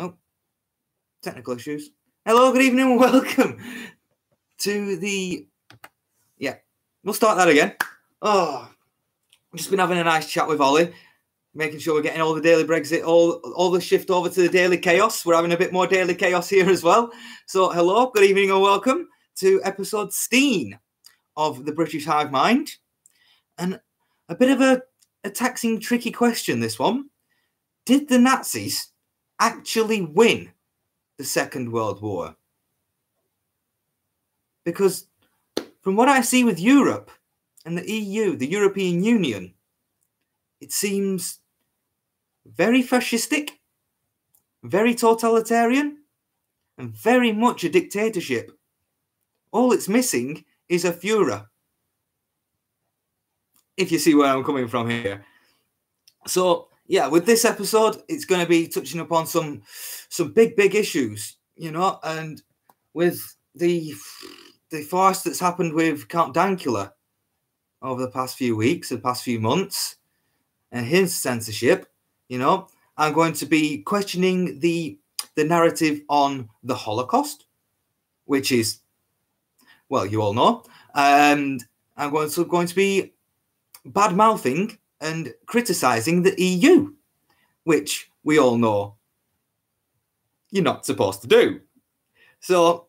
Oh, technical issues. Hello, good evening, and welcome to the... Yeah, we'll start that again. Oh, I've just been having a nice chat with Ollie, making sure we're getting all the daily Brexit, all the shift over to the daily chaos. We're having a bit more daily chaos here as well. So, hello, good evening, and welcome to episode 16 of the British Hive Mind. And a bit of a taxing, tricky question, this one. Did the Nazis actually win the Second World War? Because from what I see with Europe and the EU, the European Union, it seems very fascistic, very totalitarian, and very much a dictatorship. All it's missing is a Führer, if you see where I'm coming from here. So, yeah, with this episode, it's going to be touching upon some big issues, you know, and with the farce that's happened with Count Dankula over the past few weeks, the past few months, and his censorship, you know, I'm going to be questioning the narrative on the Holocaust, which is, well, you all know, and I'm going to be bad-mouthing and criticising the EU, which we all know you're not supposed to do. So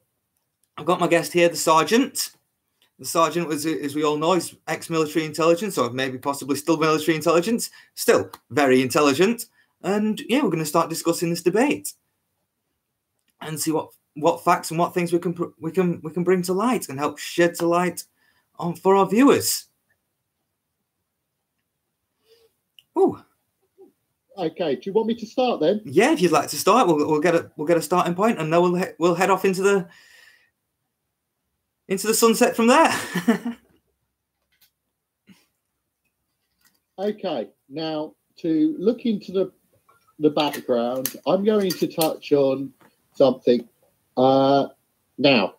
I've got my guest here, the Sergeant. The Sergeant was, as we all know, is ex-military intelligence, or maybe possibly still military intelligence, still very intelligent. And yeah, we're going to start discussing this debate and see what facts and what things we can bring to light and help shed to light on for our viewers. Oh, okay. Do you want me to start then? Yeah, if you'd like to start, we'll get a starting point, and then we'll head off into the sunset from there. Okay. Now, to look into the background, I'm going to touch on something. Now,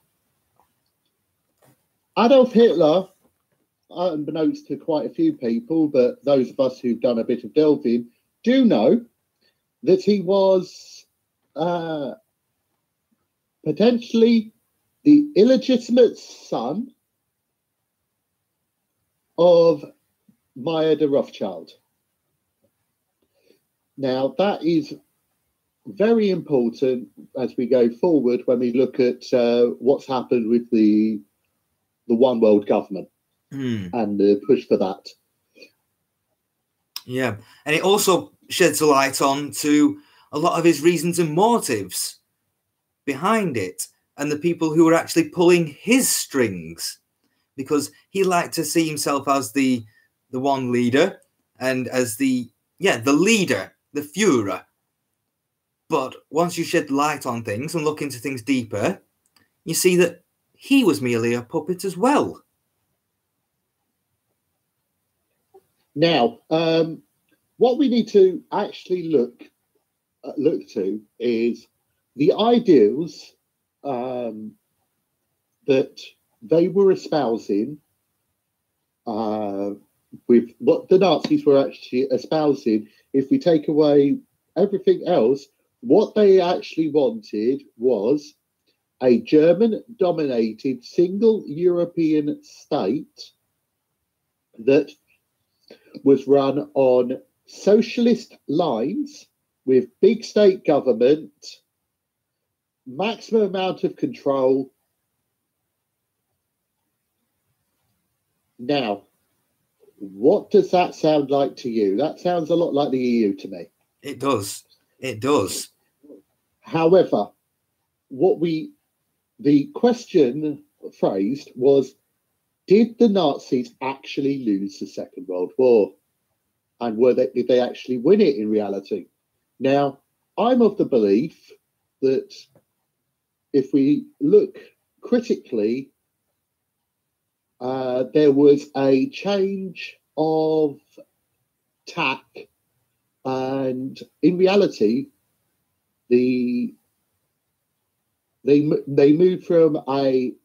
Adolf Hitler, unbeknownst to quite a few people, but those of us who've done a bit of delving do know that he was potentially the illegitimate son of Meyer de Rothschild. Now, that is very important as we go forward when we look at what's happened with the one world government and the push for that. Yeah, and it also sheds a light on to a lot of his reasons and motives behind it, and the people who were actually pulling his strings, because he liked to see himself as the one leader and as the leader, the Führer. But once you shed light on things and look into things deeper, you see that he was merely a puppet as well. Now, what we need to actually look to is the ideals that they were espousing with what the Nazis were actually espousing. If we take away everything else, what they actually wanted was a German-dominated single European state that was run on socialist lines with big state government, maximum amount of control. Now, what does that sound like to you? That sounds a lot like the EU to me. It does. It does. However, the question phrased was, did the Nazis actually lose the Second World War? And did they actually win it in reality? Now, I'm of the belief that if we look critically, there was a change of tack, and in reality, they moved from a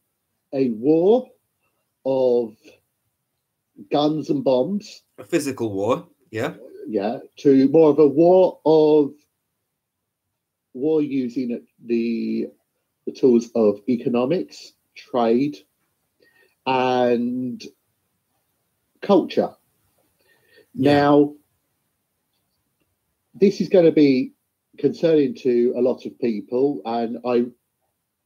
war of guns and bombs, A physical war, yeah. to more of a war of war using the tools of economics, trade, and culture. Yeah. Now, this is going to be concerning to a lot of people, and I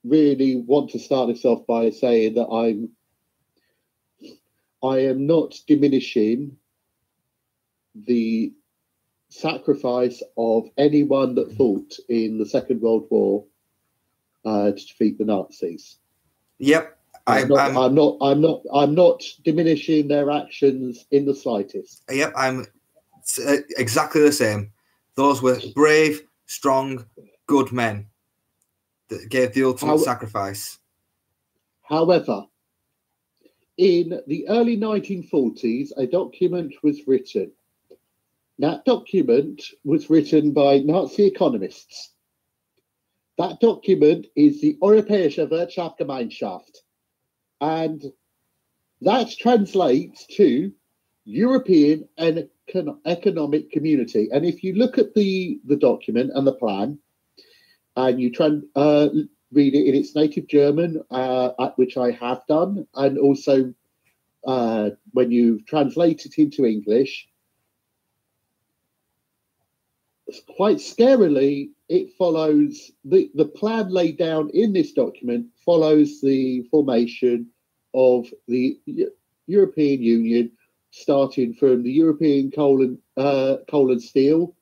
really want to start this off by saying that I am not diminishing the sacrifice of anyone that fought in the Second World War to defeat the Nazis. Yep. I'm not diminishing their actions in the slightest. Yep, I'm exactly the same. Those were brave, strong, good men that gave the ultimate sacrifice. However, in the early 1940s, a document was written. That document was written by Nazi economists. That document is the Europäische Wirtschaftsgemeinschaft, and that translates to European and Economic Community. And if you look at the document and the plan, and you read it in its native German, which I have done, and also when you translate it into English, quite scarily, it follows the plan laid down in this document follows the formation of the European Union, starting from the European coal and steel,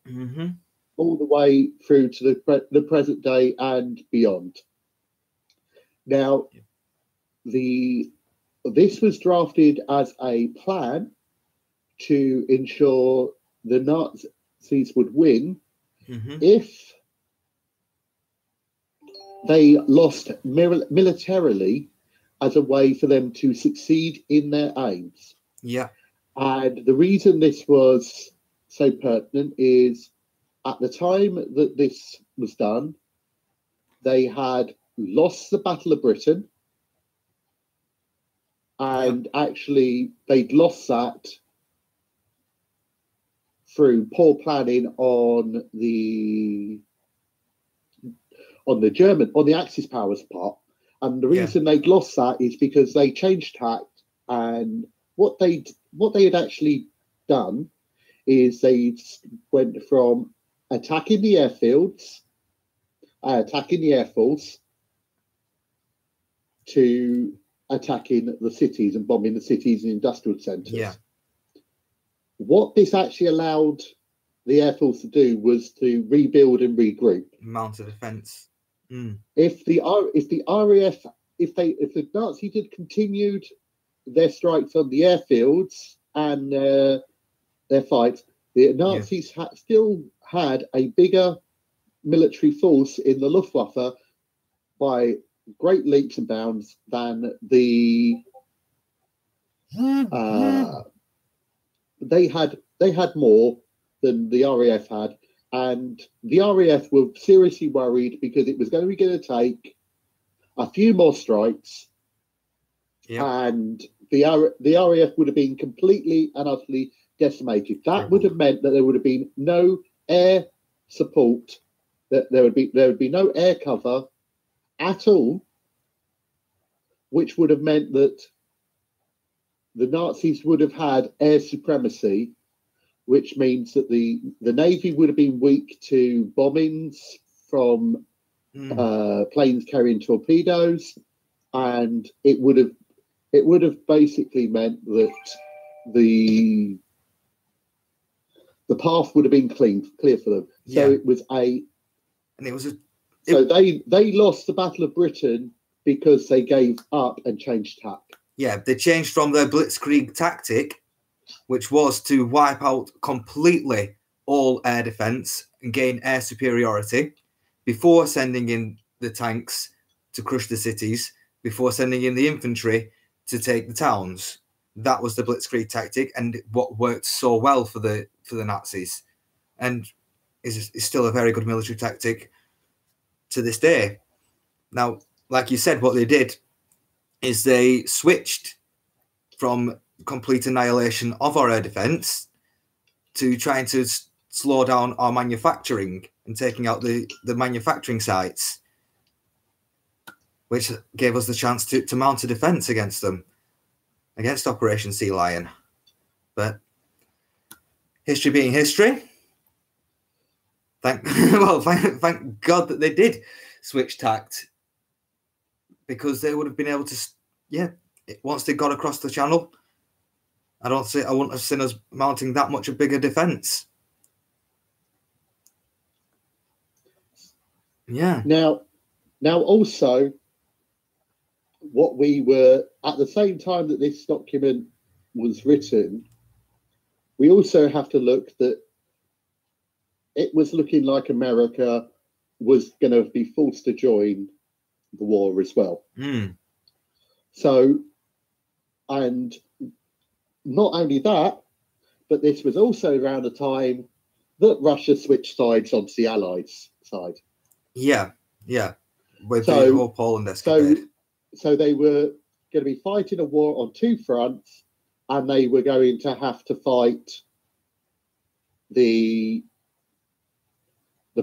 all the way through to the present day and beyond. Now, this was drafted as a plan to ensure the Nazis would win if they lost militarily as a way for them to succeed in their aims. Yeah. And the reason this was so pertinent is at the time that this was done, they had lost the Battle of Britain, and actually they'd lost that through poor planning on the Axis powers part. And the reason they'd lost that is because they changed tact, and what they had actually done is they went from attacking the airfields, attacking the air force, to attacking the cities and bombing the cities and industrial centres. Yeah. What this actually allowed the Air Force to do was to rebuild and regroup. Mount a defence. If the RAF, if the Nazis had continued their strikes on the airfields and their fights, the Nazis still had a bigger military force in the Luftwaffe by great leaps and bounds than they had more than the RAF had, and the RAF were seriously worried because it was going to take a few more strikes, and the RAF would have been completely and utterly decimated. That would have meant that there would have been no air support, that there would be no air cover at all, which would have meant that the Nazis would have had air supremacy, which means that the Navy would have been weak to bombings from planes carrying torpedoes, and it would have basically meant that the path would have been clear for them. So so they lost the Battle of Britain because they gave up and changed tack. Yeah, they changed from their blitzkrieg tactic, which was to wipe out completely all air defence and gain air superiority before sending in the tanks to crush the cities, before sending in the infantry to take the towns. That was the blitzkrieg tactic, and what worked so well for the Nazis, and is still a very good military tactic to this day. Now, like you said, what they did is they switched from complete annihilation of our air defence to trying to slow down our manufacturing and taking out the manufacturing sites, which gave us the chance to mount a defence against them, against Operation Sea Lion. But history being history, thank God that they did switch tact, because they would have been able to, once they got across the channel, I wouldn't have seen us mounting that much a bigger defence. Yeah. Now also, what we were, at the same time that this document was written, we also have to look that it was looking like America was going to be forced to join the war as well. So, and not only that, but this was also around the time that Russia switched sides onto the Allies' side. Yeah. With the whole Poland escapade. So they were going to be fighting a war on two fronts, and they were going to have to fight the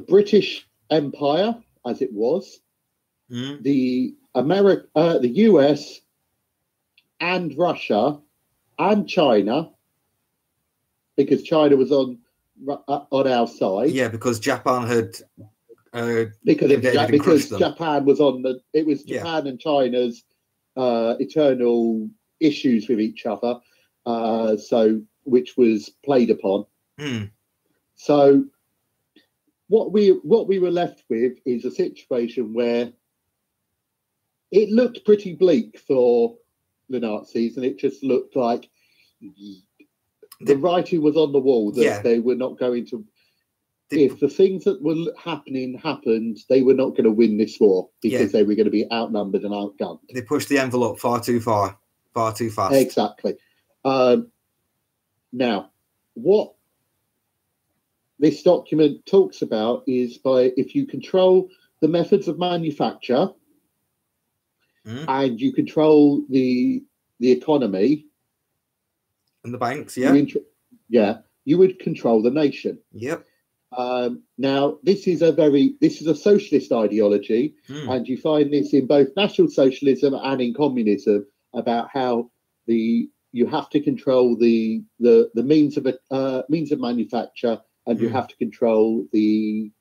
British Empire as it was, the US, and Russia, and China, because China was on our side. Yeah, because Japan had because Japan was on it was Japan and China's eternal issues with each other, which was played upon. So what we were left with is a situation where it looked pretty bleak for the Nazis, and it just looked like the writing was on the wall that they were not going to. If the things that were happened, they were not going to win this war, because they were going to be outnumbered and outgunned. They pushed the envelope far too far, far too fast. Exactly. Now, what this document talks about is if you control the methods of manufacture and you control the economy and the banks, you would control the nation. Yep. Now, this is a socialist ideology, and you find this in both National Socialism and in communism, about how you have to control the means of manufacture, and you have to control the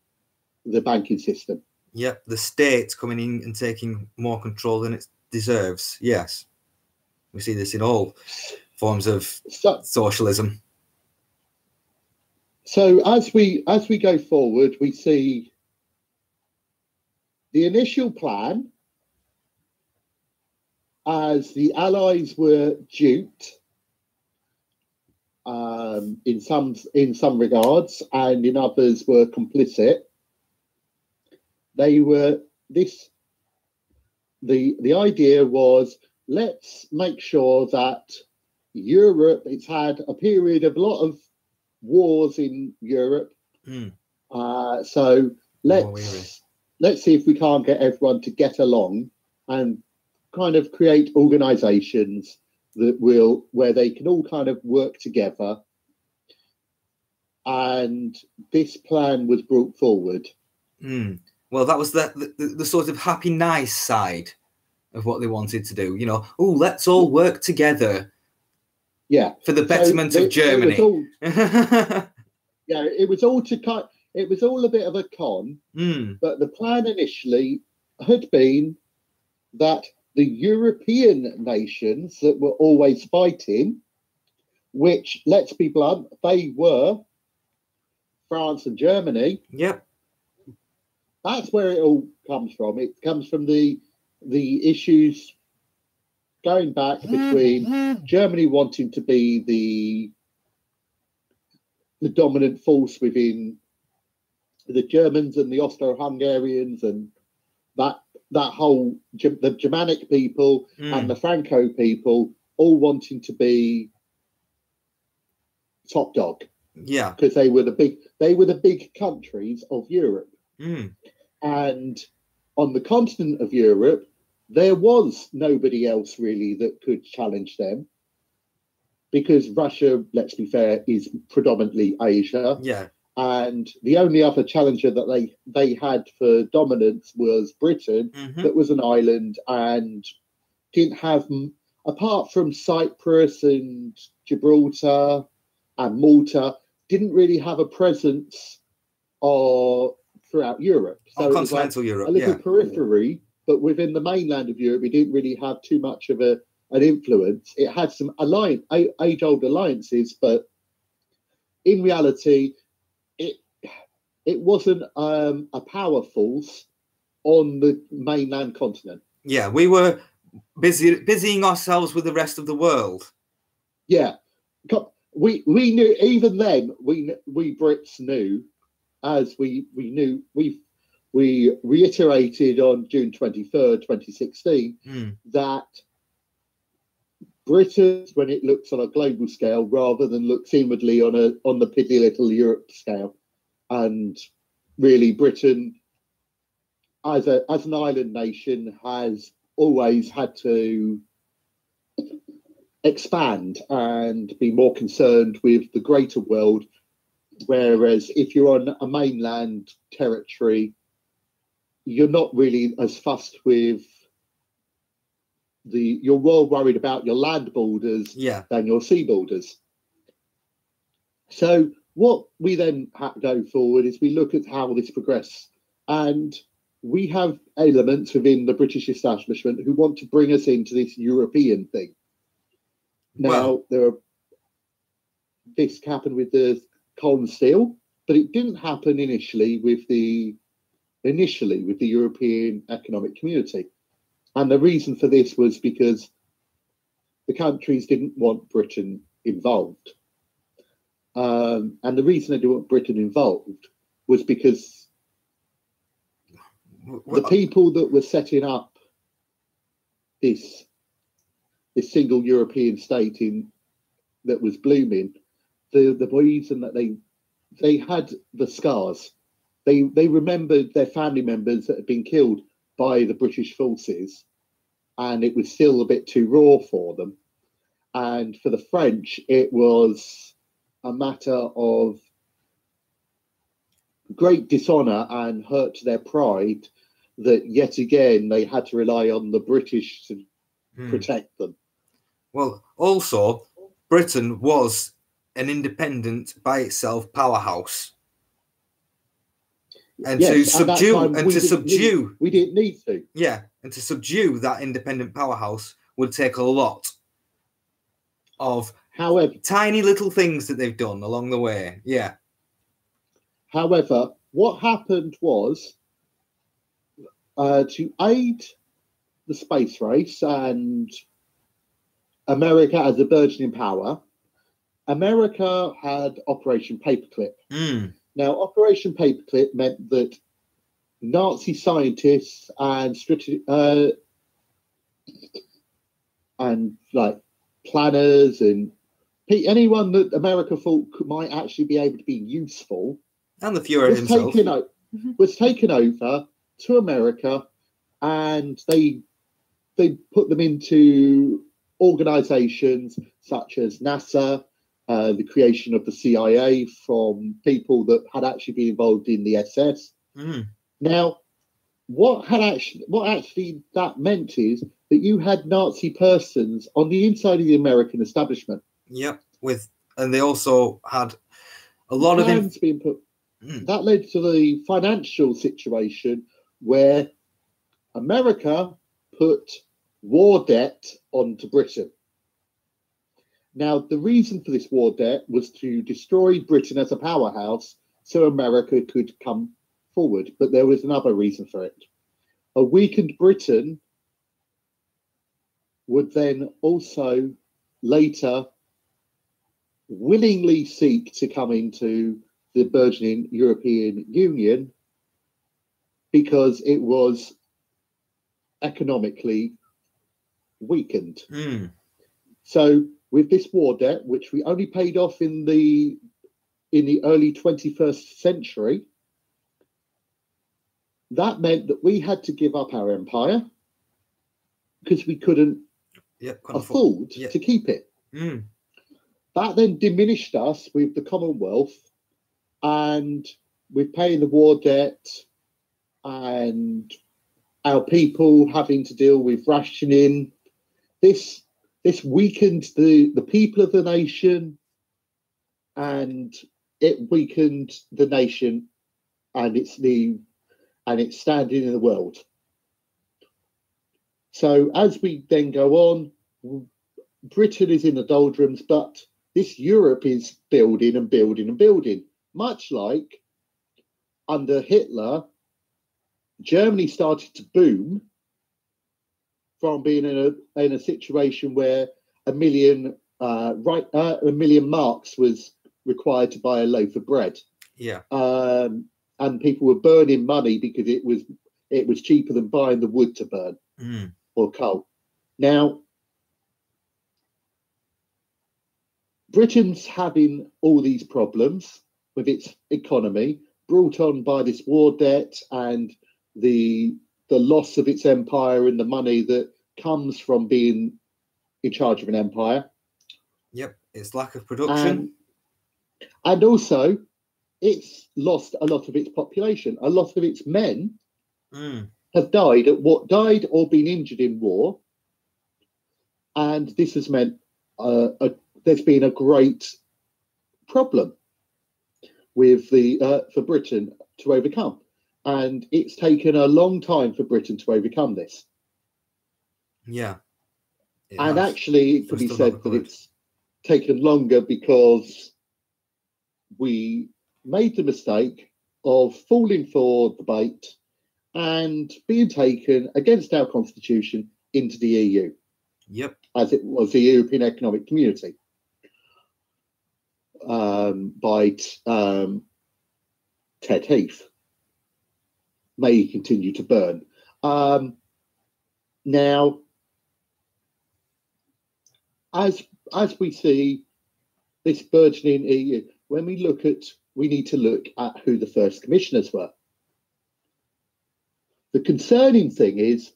banking system. Yep, the state's coming in and taking more control than it deserves. Yes, we see this in all forms of socialism. So as we go forward, we see the initial plan, as the Allies were duped in some regards, and in others were complicit. The idea was, let's make sure that Europe, it's had a period of a lot of wars in Europe. So let's see if we can't get everyone to get along and kind of create organizations where they can all kind of work together. And this plan was brought forward. Well, that was the sort of happy, nice side of what they wanted to do. Let's all work together. Yeah, for the betterment of Germany. It was all a bit of a con. But the plan initially had been that the European nations that were always fighting, which, let's be blunt, they were France and Germany. Yep. That's where it all comes from. It comes from the issues going back between Germany wanting to be the dominant force within the Germans and the Austro-Hungarians, and that whole the Germanic people and the Franco people all wanting to be top dog. Yeah, because they were the big countries of Europe. And on the continent of Europe, there was nobody else really that could challenge them, because Russia, let's be fair, is predominantly Asia. Yeah, and the only other challenger that they had for dominance was Britain, that was an island and didn't have, apart from Cyprus and Gibraltar and Malta, didn't really have a presence throughout Europe. So it was continental Europe, a little periphery, but within the mainland of Europe, it didn't really have too much of an influence. It had some age-old alliances, but in reality, it wasn't a power force on the mainland continent. Yeah, we were busying ourselves with the rest of the world. Yeah, we knew, even then, we Brits knew, as we reiterated on June 23rd, 2016, that Britain, when it looks on a global scale rather than looks inwardly on the piddly little Europe scale, and really Britain as an island nation has always had to expand and be more concerned with the greater world, whereas if you're on a mainland territory, you're not really as fussed with you're more worried about your land borders than your sea borders. So what we then have to go forward is we look at how this progressed, and we have elements within the British establishment who want to bring us into this European thing. Now, this happened with the coal and steel, but it didn't happen initially with the European Economic Community. And the reason for this was because the countries didn't want Britain involved. And the reason they didn't want Britain involved was because the people that were setting up this single European state that was blooming, the reason that they had the scars. They remembered their family members that had been killed by the British forces, and it was still a bit too raw for them. And for the French, it was a matter of great dishonour and hurt to their pride that yet again they had to rely on the British to protect them. Well, also, Britain was an independent by itself powerhouse. And yes, to subdue we didn't need to. Yeah, and to subdue that independent powerhouse would take a lot of tiny little things that they've done along the way. Yeah. However, what happened was to aid the space race and America as a burgeoning power, America had Operation Paperclip. Now, Operation Paperclip meant that Nazi scientists and like planners and anyone that America thought might actually be able to be useful, and the Fuhrer himself, was taken over to America, and they put them into organizations such as NASA, the creation of the CIA from people that had actually been involved in the SS. Now, what actually that meant is that you had Nazi persons on the inside of the American establishment. Yep, and they also had a lot of plans being put. That led to the financial situation where America put war debt onto Britain. Now, the reason for this war debt was to destroy Britain as a powerhouse so America could come forward. But there was another reason for it. A weakened Britain would then also later willingly seek to come into the burgeoning European Union because it was economically weakened. So with this war debt, which we only paid off in the early 21st century, that meant that we had to give up our empire because we couldn't afford to keep it. That then diminished us with the Commonwealth and with paying the war debt and our people having to deal with rationing, this weakened the people of the nation, and it weakened the nation and its standing in the world. So as we then go on, Britain is in the doldrums, but this Europe is building and building and building. Much like under Hitler, Germany started to boom from being in a situation where a million marks was required to buy a loaf of bread. Yeah. And people were burning money because it was cheaper than buying the wood to burn or coal. Now, Britain's having all these problems with its economy, brought on by this war debt and the loss of its empire and the money that comes from being in charge of an empire. Yep, its lack of production. And also, it's lost a lot of its population. A lot of its men have died or been injured in war. And this has meant there's been a great problem with for Britain to overcome. And it's taken a long time for Britain to overcome this. Yeah. And actually, it could be said that it's taken longer because we made the mistake of falling for the bait and being taken against our constitution into the EU. Yep. As it was the European Economic Community by Ted Heath. May he continue to burn. Now, as we see this burgeoning EU, when we need to look at who the first commissioners were. The concerning thing is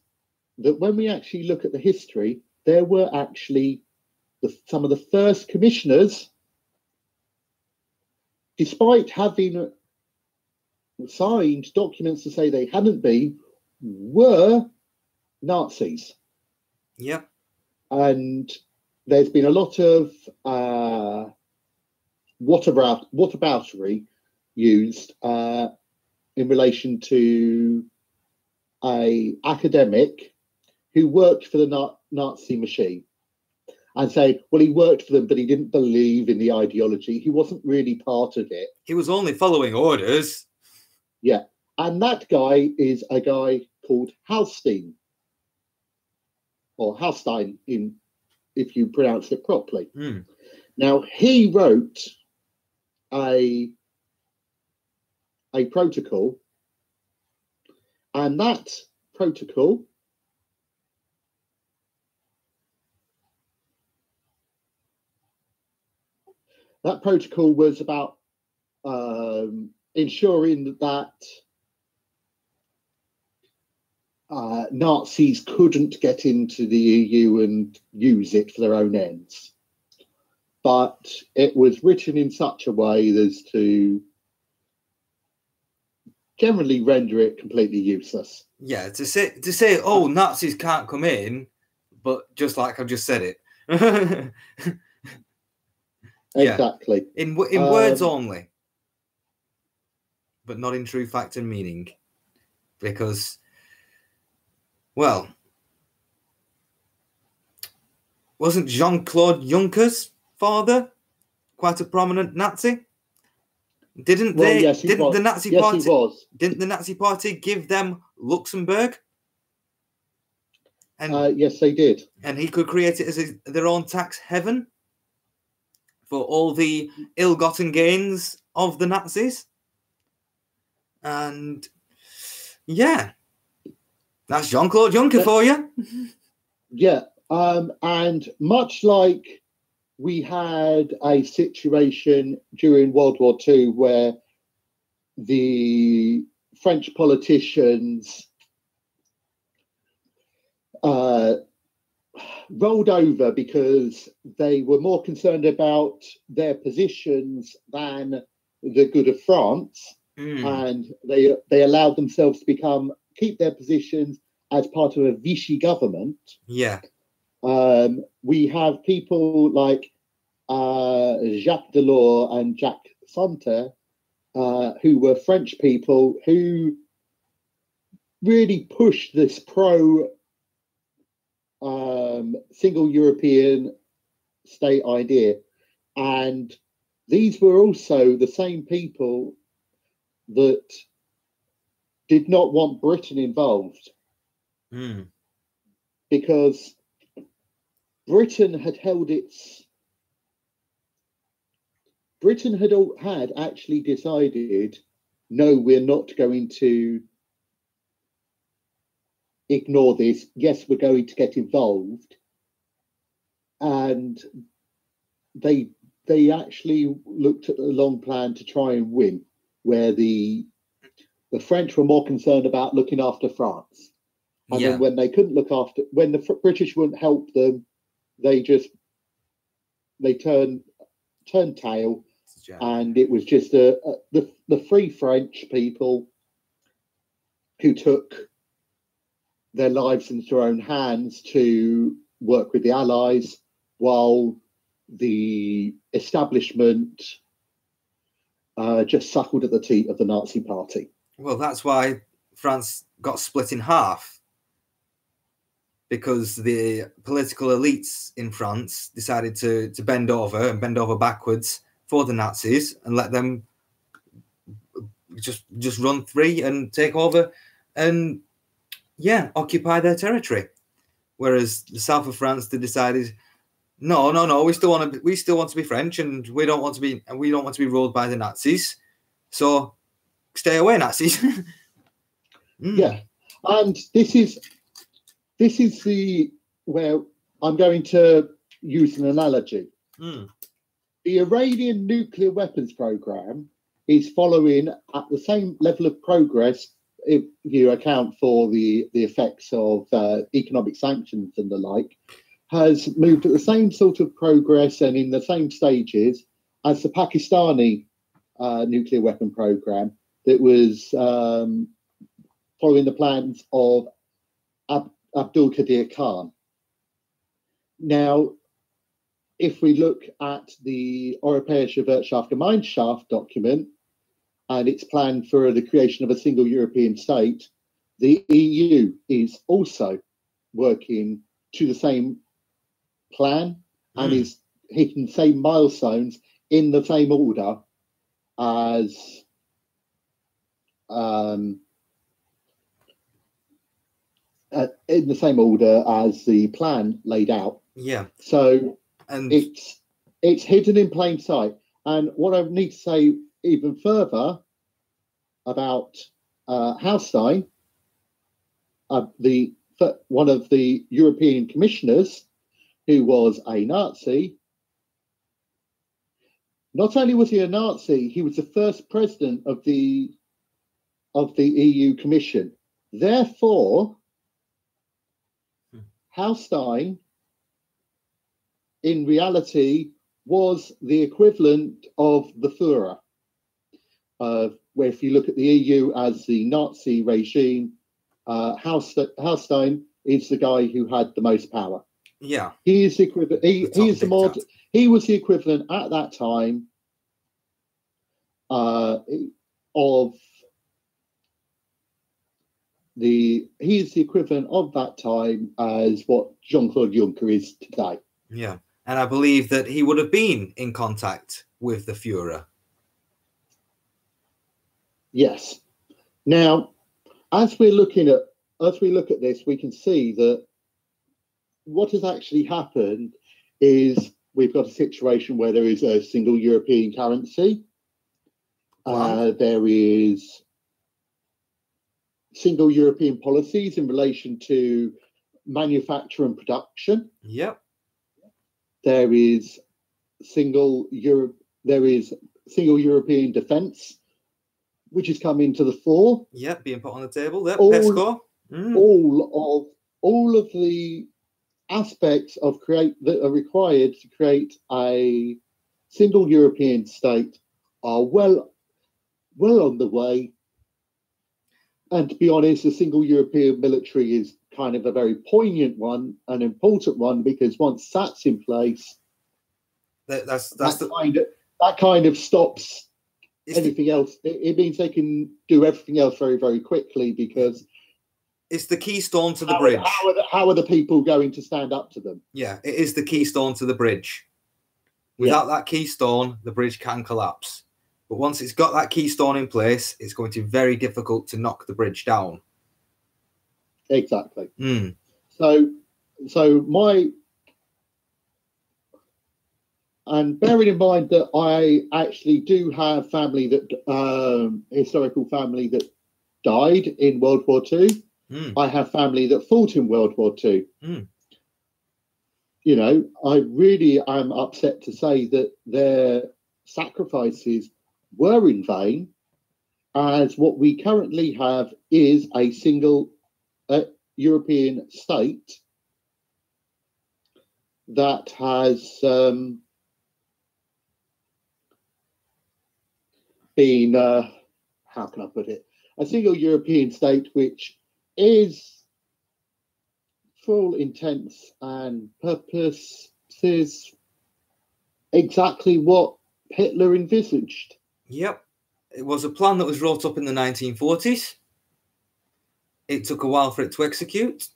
that when we actually look at the history, there were actually some of the first commissioners, despite having signed documents to say they hadn't been, were Nazis. Yep. And there's been a lot of whataboutery used in relation to an academic who worked for the Nazi machine and say, well, he worked for them, but he didn't believe in the ideology. He wasn't really part of it. He was only following orders. Yeah. And that guy is a guy called Hallstein, or Hallstein, if you pronounce it properly. Now, he wrote a protocol, and that protocol was about ensuring that Nazis couldn't get into the EU and use it for their own ends. But it was written in such a way as to generally render it completely useless. Yeah, to say, oh, Nazis can't come in, but just like I've just said it. Exactly. In words only, but not in true fact and meaning. Because, well, wasn't Jean-Claude Juncker's father quite a prominent Nazi? Didn't they? Yes, didn't the Nazi party? He was. Didn't the Nazi party give them Luxembourg? And yes, they did. And he could create it as their own tax heaven for all the ill-gotten gains of the Nazis. And yeah, that's Jean-Claude Juncker for you. Yeah, and much like we had a situation during World War II where the French politicians rolled over because they were more concerned about their positions than the good of France, and they allowed themselves to keep their positions as part of a Vichy government. Yeah. We have people like Jacques Delors and Jacques Santer, who were French people who really pushed this single European state idea. And these were also the same people that did not want Britain involved, because Britain had actually decided, no, we're not going to ignore this. Yes, we're going to get involved. And they actually looked at a long plan to try and win, where the French were more concerned about looking after France. And then when they couldn't when the British wouldn't help them, they turned tail. And it was just the Free French people who took their lives into their own hands to work with the Allies, while the establishment just suckled at the teat of the Nazi Party. Well, that's why France got split in half, because the political elites in France decided to bend over backwards for the Nazis and let them just run free and take over and occupy their territory. Whereas the south of France, they decided, no, we still want to be French, and we don't want to be ruled by the Nazis. So stay away, Nazis. Yeah, and this is where I'm going to use an analogy. The Iranian nuclear weapons program is following at the same level of progress, if you account for the effects of economic sanctions and the like, has moved at the same sort of progress and in the same stages as the Pakistani nuclear weapon program that was following the plans of Abdul Qadir Khan. Now, if we look at the Europäische Wirtschaftsgemeinschaft document and its plan for the creation of a single European state, the EU is also working to the same plan and is hitting the same milestones in the same order as the plan laid out. Yeah. So it's hidden in plain sight. And what I need to say even further about Haustein, one of the European commissioners, who was a Nazi. Not only was he a Nazi, he was the first president of the EU Commission. Therefore, Haustein, in reality, was the equivalent of the Führer. Where if you look at the EU as the Nazi regime, Haustein is the guy who had the most power. Yeah, he is the equivalent. He was the equivalent at that time He's the equivalent of that time as what Jean-Claude Juncker is today. Yeah, and I believe that he would have been in contact with the Führer. Yes. Now, as we look at this, we can see that what has actually happened is we've got a situation where there is a single European currency. There is single European policies in relation to manufacture and production. Yep. There is single European defence, which is coming to the fore. Yep, being put on the table. Yep, PESCO. All of the aspects that are required to create a single European state are well on the way. And to be honest, a single European military is kind of a very poignant one, an important one, because once that's in place, that kind of stops anything else. It means they can do everything else very, very quickly, because it's the keystone to the bridge. How are the people going to stand up to them? Yeah, it is the keystone to the bridge. Without that keystone, the bridge can collapse. But once it's got that keystone in place, it's going to be very difficult to knock the bridge down. Exactly. Mm. So and bearing in mind that I actually do have family that historical family that died in World War II. Mm. I have family that fought in World War II. Mm. You know, I really am upset to say that their sacrifices were in vain, as what we currently have is a single European state that has been, how can I put it, a single European state which is, for all intents and purposes, exactly what Hitler envisaged. Yep. It was a plan that was wrought up in the 1940s. It took a while for it to execute.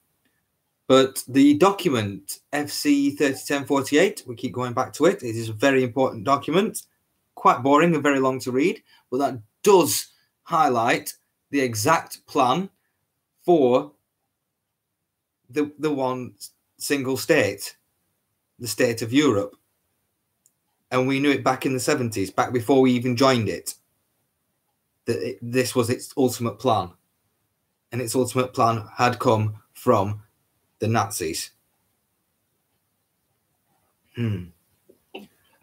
But the document, FC 301048, we keep going back to it. It is a very important document. Quite boring and very long to read. But that does highlight the exact plan for the one single state, the state of Europe. And we knew it back in the 70s, back before we even joined it, that this was its ultimate plan. And its ultimate plan had come from the Nazis. And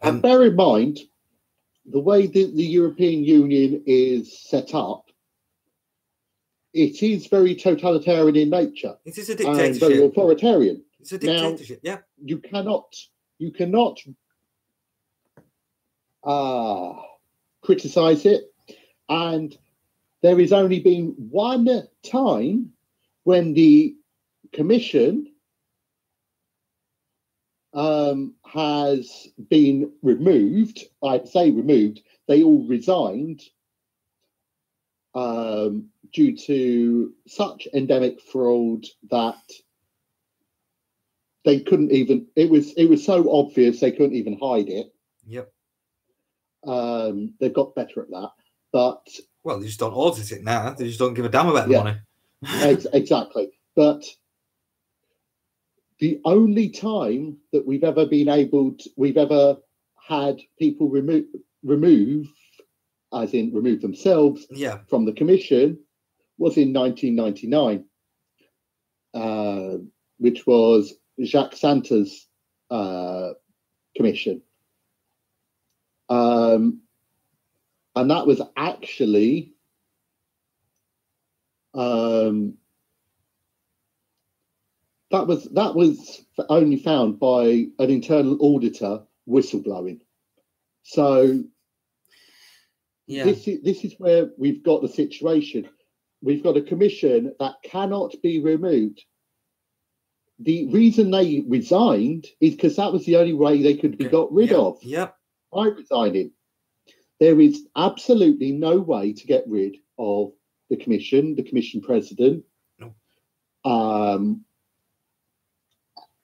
bear in mind, the way that the European Union is set up, it is very totalitarian in nature. It is a dictatorship. And very authoritarian. It's a dictatorship, now, You cannot criticize it. And there has only been one time when the Commission has been removed. I'd say removed. They all resigned due to such endemic fraud that they couldn't even. It was so obvious they couldn't even hide it. Yep. They've got better at that, but well, they just don't audit it now. They just don't give a damn about the money. Exactly. But the only time that we've ever had people remove, as in remove themselves from the Commission, was in 1999, which was Jacques Santer's commission. And that was actually that was only found by an internal auditor whistleblowing. So this is where we've got the situation. We've got a commission that cannot be removed. The reason they resigned is because that was the only way they could be got rid of. By resigning. There is absolutely no way to get rid of the commission president. No.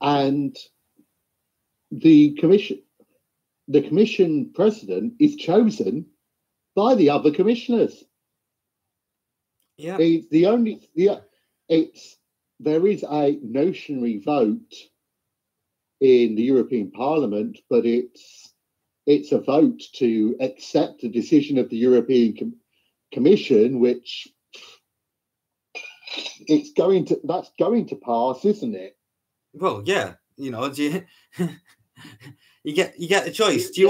And the commission president is chosen by the other commissioners. Yeah. There is a notionary vote in the European Parliament, but it's a vote to accept the decision of the European Commission, which that's going to pass, isn't it? Well, yeah, you know, you get a choice. Do you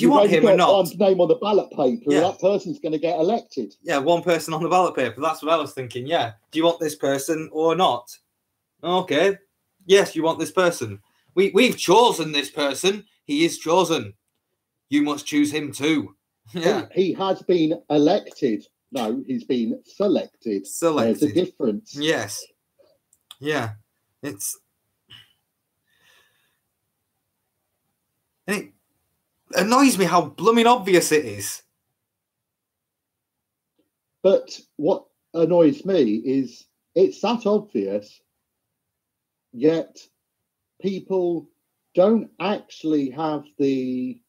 want him or not? One's name on the ballot paper, that person's going to get elected. Yeah, one person on the ballot paper. That's what I was thinking. Yeah, do you want this person or not? Okay, yes, you want this person. We've chosen this person. He is chosen. You must choose him too. Yeah. He has been elected. No, he's been selected. Selected. There's a difference. Yes. Yeah. And it annoys me how blooming obvious it is. But what annoys me is it's that obvious, yet people don't actually have the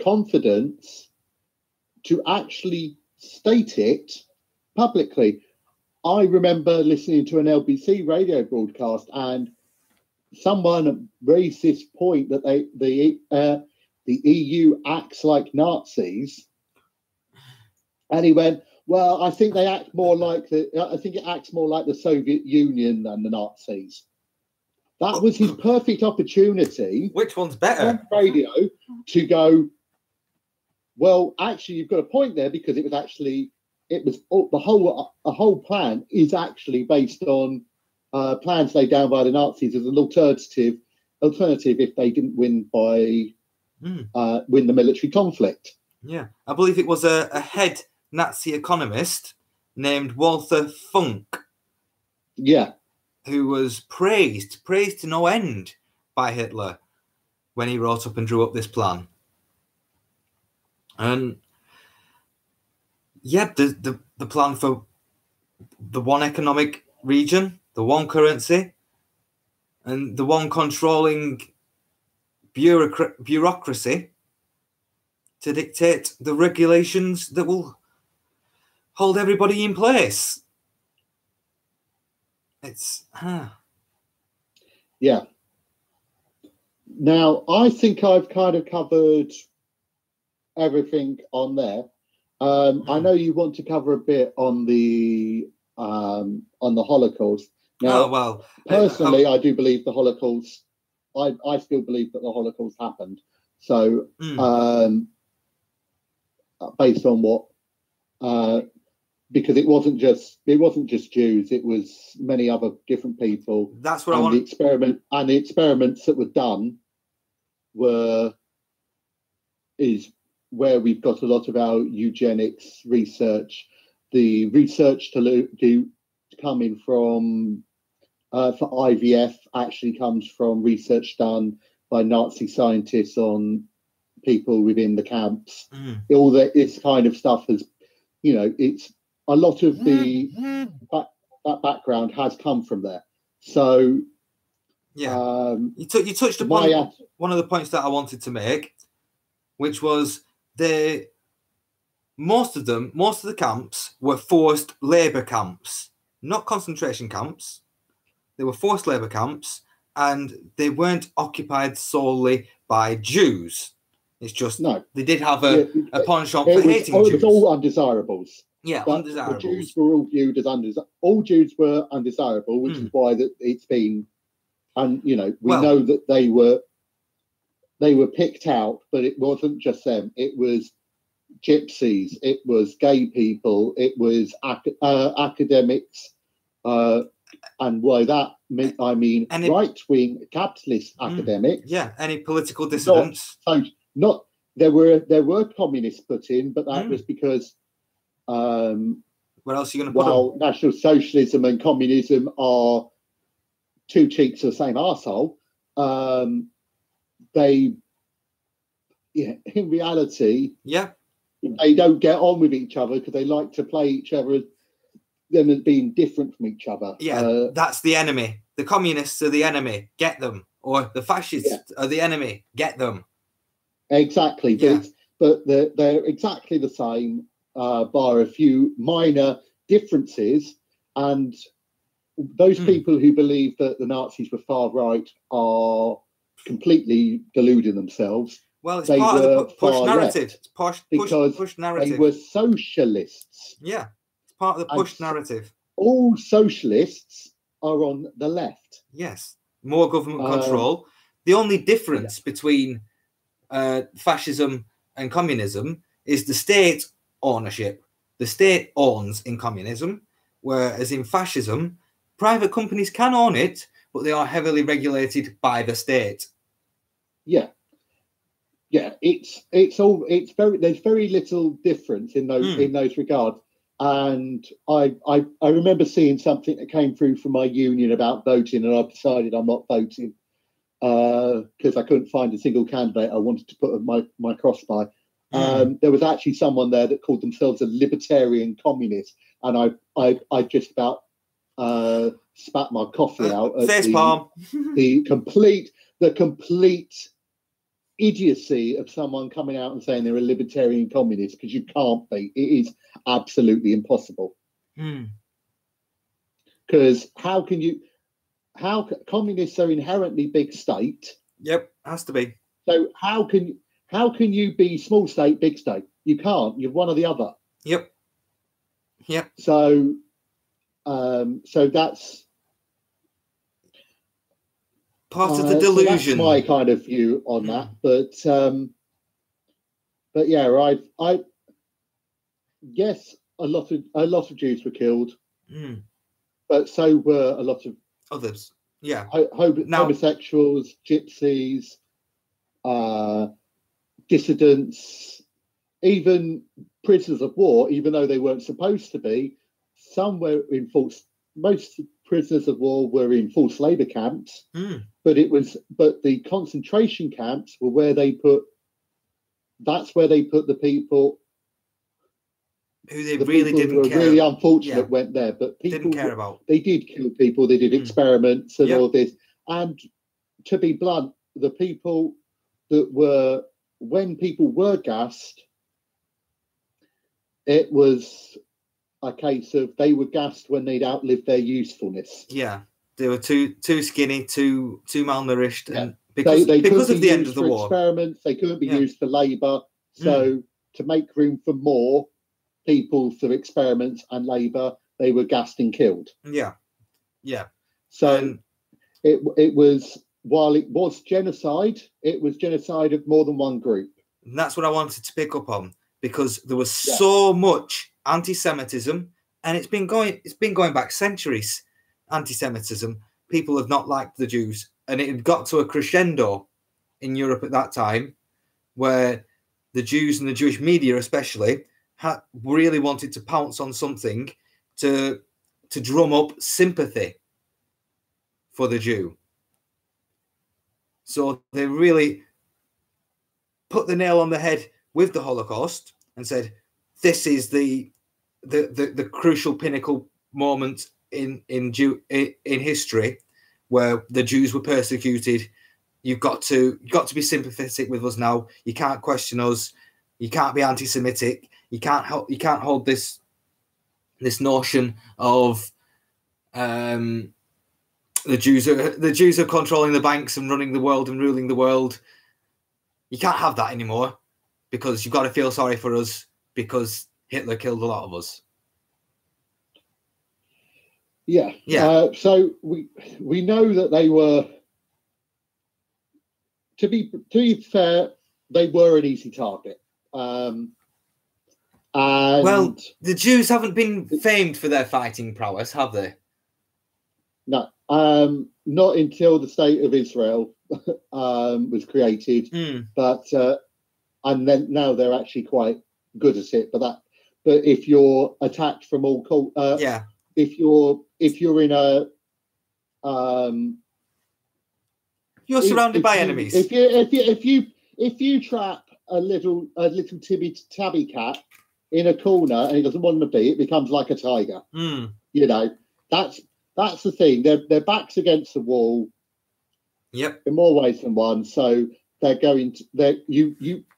confidence to actually state it publicly. I remember listening to an LBC radio broadcast, and someone raised this point that the EU acts like Nazis, and he went, "Well, I think they act more like I think it acts more like the Soviet Union than the Nazis." That was his perfect opportunity. Which one's better? On radio to go, well, actually, you've got a point there, because the whole plan is actually based on plans laid down by the Nazis as an alternative if they didn't win win the military conflict. Yeah, I believe it was a head Nazi economist named Walther Funk. Yeah. Who was praised to no end by Hitler when he wrote up and drew up this plan. And yeah, the plan for the one economic region, the one currency, and the one controlling bureaucracy to dictate the regulations that will hold everybody in place. Yeah. Now, I think I've kind of covered everything on there. I know you want to cover a bit on the Holocaust. Now, personally, I do believe the Holocaust. I still believe that the Holocaust happened. So, based on what, because it wasn't just Jews, it was many other different people. That's what I want. The experiments that were done is where we've got a lot of our eugenics research. The research coming from for IVF actually comes from research done by Nazi scientists on people within the camps. All this kind of stuff has, it's a lot of that background has come from there. So yeah, you touched upon one of the points that I wanted to make, which was most of the camps were forced labor camps, not concentration camps. They were forced labor camps, and they weren't occupied solely by Jews. It's just they did have a penchant for hating Jews. It was all undesirables. Yeah, but undesirables. The Jews were all viewed as all Jews were undesirable, which is why that it's been, and we know that they were picked out, but it wasn't just them. It was gypsies, it was gay people, it was academics, and by that I mean right-wing capitalist academics. Yeah, any political dissidents. Not there were communists put in, but that was because where else are you going to put them? National Socialism and communism are two cheeks of the same arsehole. In reality, they don't get on with each other because they like to play each other them as being different from each other. Yeah, that's the enemy. The communists are the enemy. Get them. Or the fascists are the enemy. Get them. Exactly. Yeah. But they're exactly the same, bar a few minor differences. And those people who believe that the Nazis were far right are completely deluding themselves. Well, it's part of the push narrative. It's push narrative. They were socialists. Yeah, it's part of the push narrative. All socialists are on the left. Yes, more government control. The only difference between fascism and communism is the state ownership. The state owns in communism, whereas in fascism, private companies can own it, but they are heavily regulated by the state. Yeah. yeah, there's very little difference in those regards. And I remember seeing something that came through from my union about voting, and I decided I'm not voting because I couldn't find a single candidate I wanted to put my cross by. There was actually someone there that called themselves a libertarian communist, and I just about spat my coffee out at the complete idiocy of someone coming out and saying they're a libertarian communist, because you can't be. It is absolutely impossible. Because how communists are inherently big state. Yep, has to be. So how can you be small state, big state? You can't. You're one or the other. Yep. So that's part of the delusion. So that's my kind of view on that. But yeah, I yes, a lot of Jews were killed, but so were a lot of others. Yeah, homosexuals, gypsies, dissidents, even prisoners of war, even though they weren't supposed to be. Most prisoners of war were in forced labor camps, but the concentration camps were where they put the people who they really didn't were care. Really unfortunate went there, but people didn't care about. They did kill people. They did experiments and all this. And to be blunt, the people that were, when people were gassed, it was a case of they were gassed when they'd outlived their usefulness. Yeah, they were too skinny, too malnourished, and because of the end of the war, experiments, they couldn't be used for labour. So to make room for more people for experiments and labour, they were gassed and killed. Yeah. So it was, while it was genocide, it was genocide of more than one group. And that's what I wanted to pick up on, because there was so much anti-Semitism, and it's been going back centuries. Anti-Semitism. People have not liked the Jews, and it had got to a crescendo in Europe at that time, where the Jews and the Jewish media, especially, really wanted to pounce on something to drum up sympathy for the Jew. So they really put the nail on the head with the Holocaust and said, "This is the crucial pinnacle moment in history where the Jews were persecuted. You've got to be sympathetic with us now. You can't question us. You can't be anti-Semitic. You can't hold this notion of the Jews are controlling the banks and running the world and ruling the world. You can't have that anymore, because you've got to feel sorry for us because Hitler killed a lot of us." Yeah. So we know that they were, to be fair, they were an easy target. And well, the Jews haven't been famed for their fighting prowess, have they? No, not until the state of Israel was created. But and then now they're actually quite good at it. But if you're attacked from all if you're in a you're surrounded by enemies. If you trap a little tabby cat in a corner and he doesn't want to be, it becomes like a tiger. You know, that's the thing. Their backs against the wall. Yep. In more ways than one. So they're going to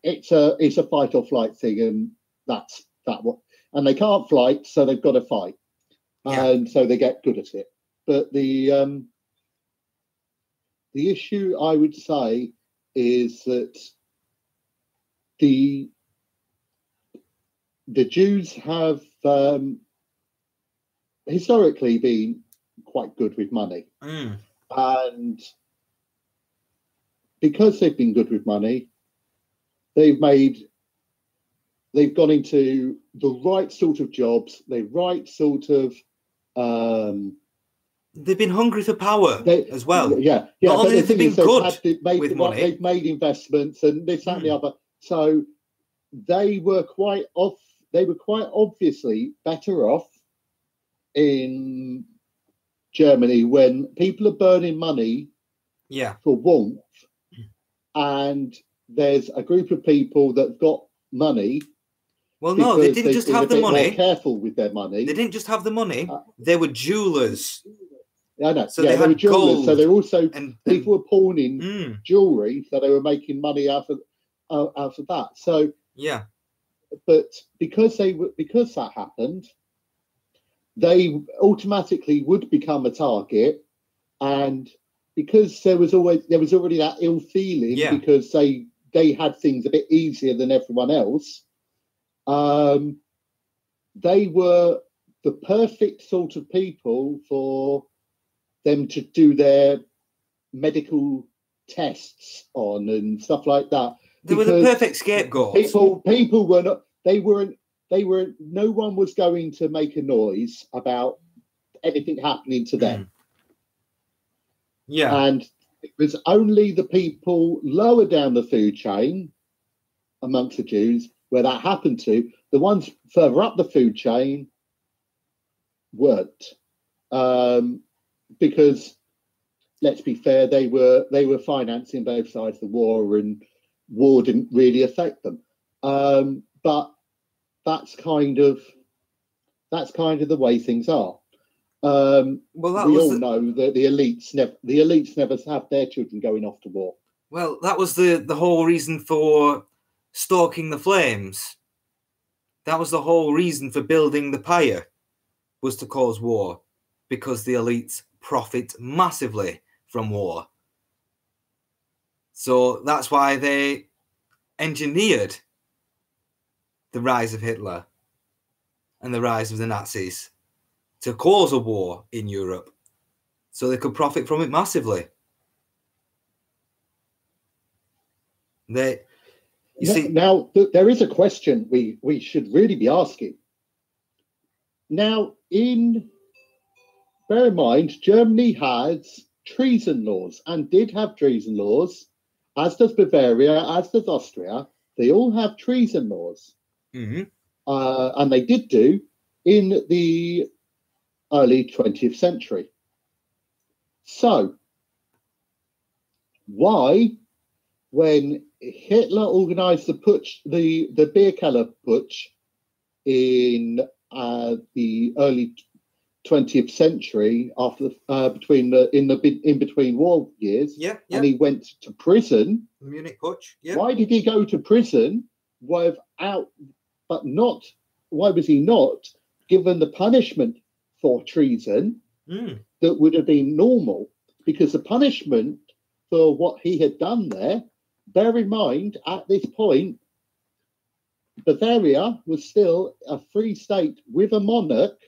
it's a fight or flight thing, and that's what. And they can't fight, so they've got to fight. And so they get good at it. But the issue, I would say, is that the Jews have historically been quite good with money. And because they've been good with money, they've gone into the right sort of jobs, the right sort of they've been hungry for power as well. Yeah. Not But only the have they thing been is, they've good with made money, they've made investments and this that, and the other. So they were quite obviously better off in Germany when people are burning money for warmth, and there's a group of people that got money. Well, no, they didn't just have the money. More careful with their money. They didn't just have the money. They were jewelers. I know. So they were jewelers. Gold so they're also people were pawning jewelry, so they were making money out of that. So yeah, but because that happened, they automatically would become a target, and because there was already that ill feeling because they had things a bit easier than everyone else. They were the perfect sort of people for them to do their medical tests on and stuff like that. They were the perfect scapegoats. People were not. They weren't. No one was going to make a noise about anything happening to them. Yeah, and it was only the people lower down the food chain amongst the Jews where that happened to. The ones further up the food chain weren't, because let's be fair, they were financing both sides of the war, and war didn't really affect them. But that's kind of the way things are. We all know that the elites never have their children going off to war. Well, that was the whole reason for stoking the flames. That was the whole reason for building the pyre, was to cause war, because the elites profit massively from war. So that's why they engineered the rise of Hitler and the rise of the Nazis, to cause a war in Europe, so they could profit from it massively. Now, there is a question we should really be asking. Now, bear in mind, Germany has treason laws, and did have treason laws, as does Bavaria, as does Austria. They all have treason laws. And they did do in the early 20th century. So, why, when Hitler organized the putsch, the Bierkeller putsch in the early 20th century, after in between war years, and he went to prison, Munich putsch. Why did he go to prison why was he not given the punishment for treason that would have been normal? Because the punishment for what he had done there, bear in mind, at this point, Bavaria was still a free state with a monarch,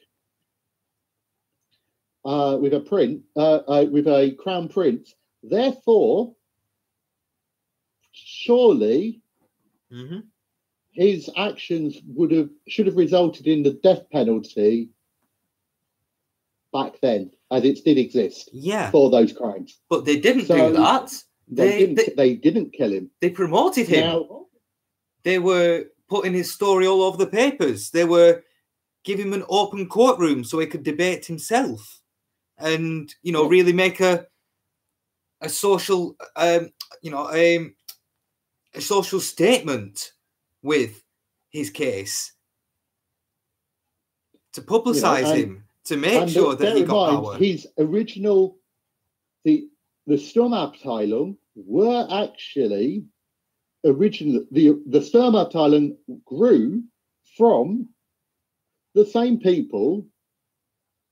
with a crown prince. Therefore, surely his actions should have resulted in the death penalty back then, as it did exist for those crimes. But they didn't do that. They didn't kill him. They promoted him. They were putting his story all over the papers. They were giving him an open courtroom so he could debate himself, and really make a social a social statement with his case, to publicize him, to make sure that he got power. His original, the Sturmabteilung were actually originally the Sturmabteilung grew from the same people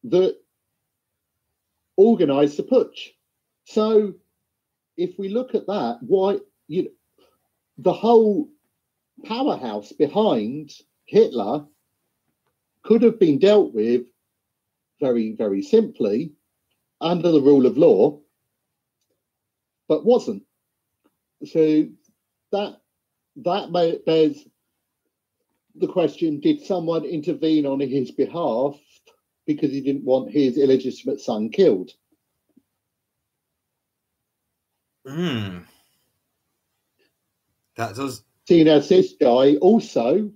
that organized the putsch. So if we look at that, why the whole powerhouse behind Hitler could have been dealt with very, very simply under the rule of law, but wasn't. So that bears the question: did someone intervene on his behalf because he didn't want his illegitimate son killed. That does. Seeing as this guy also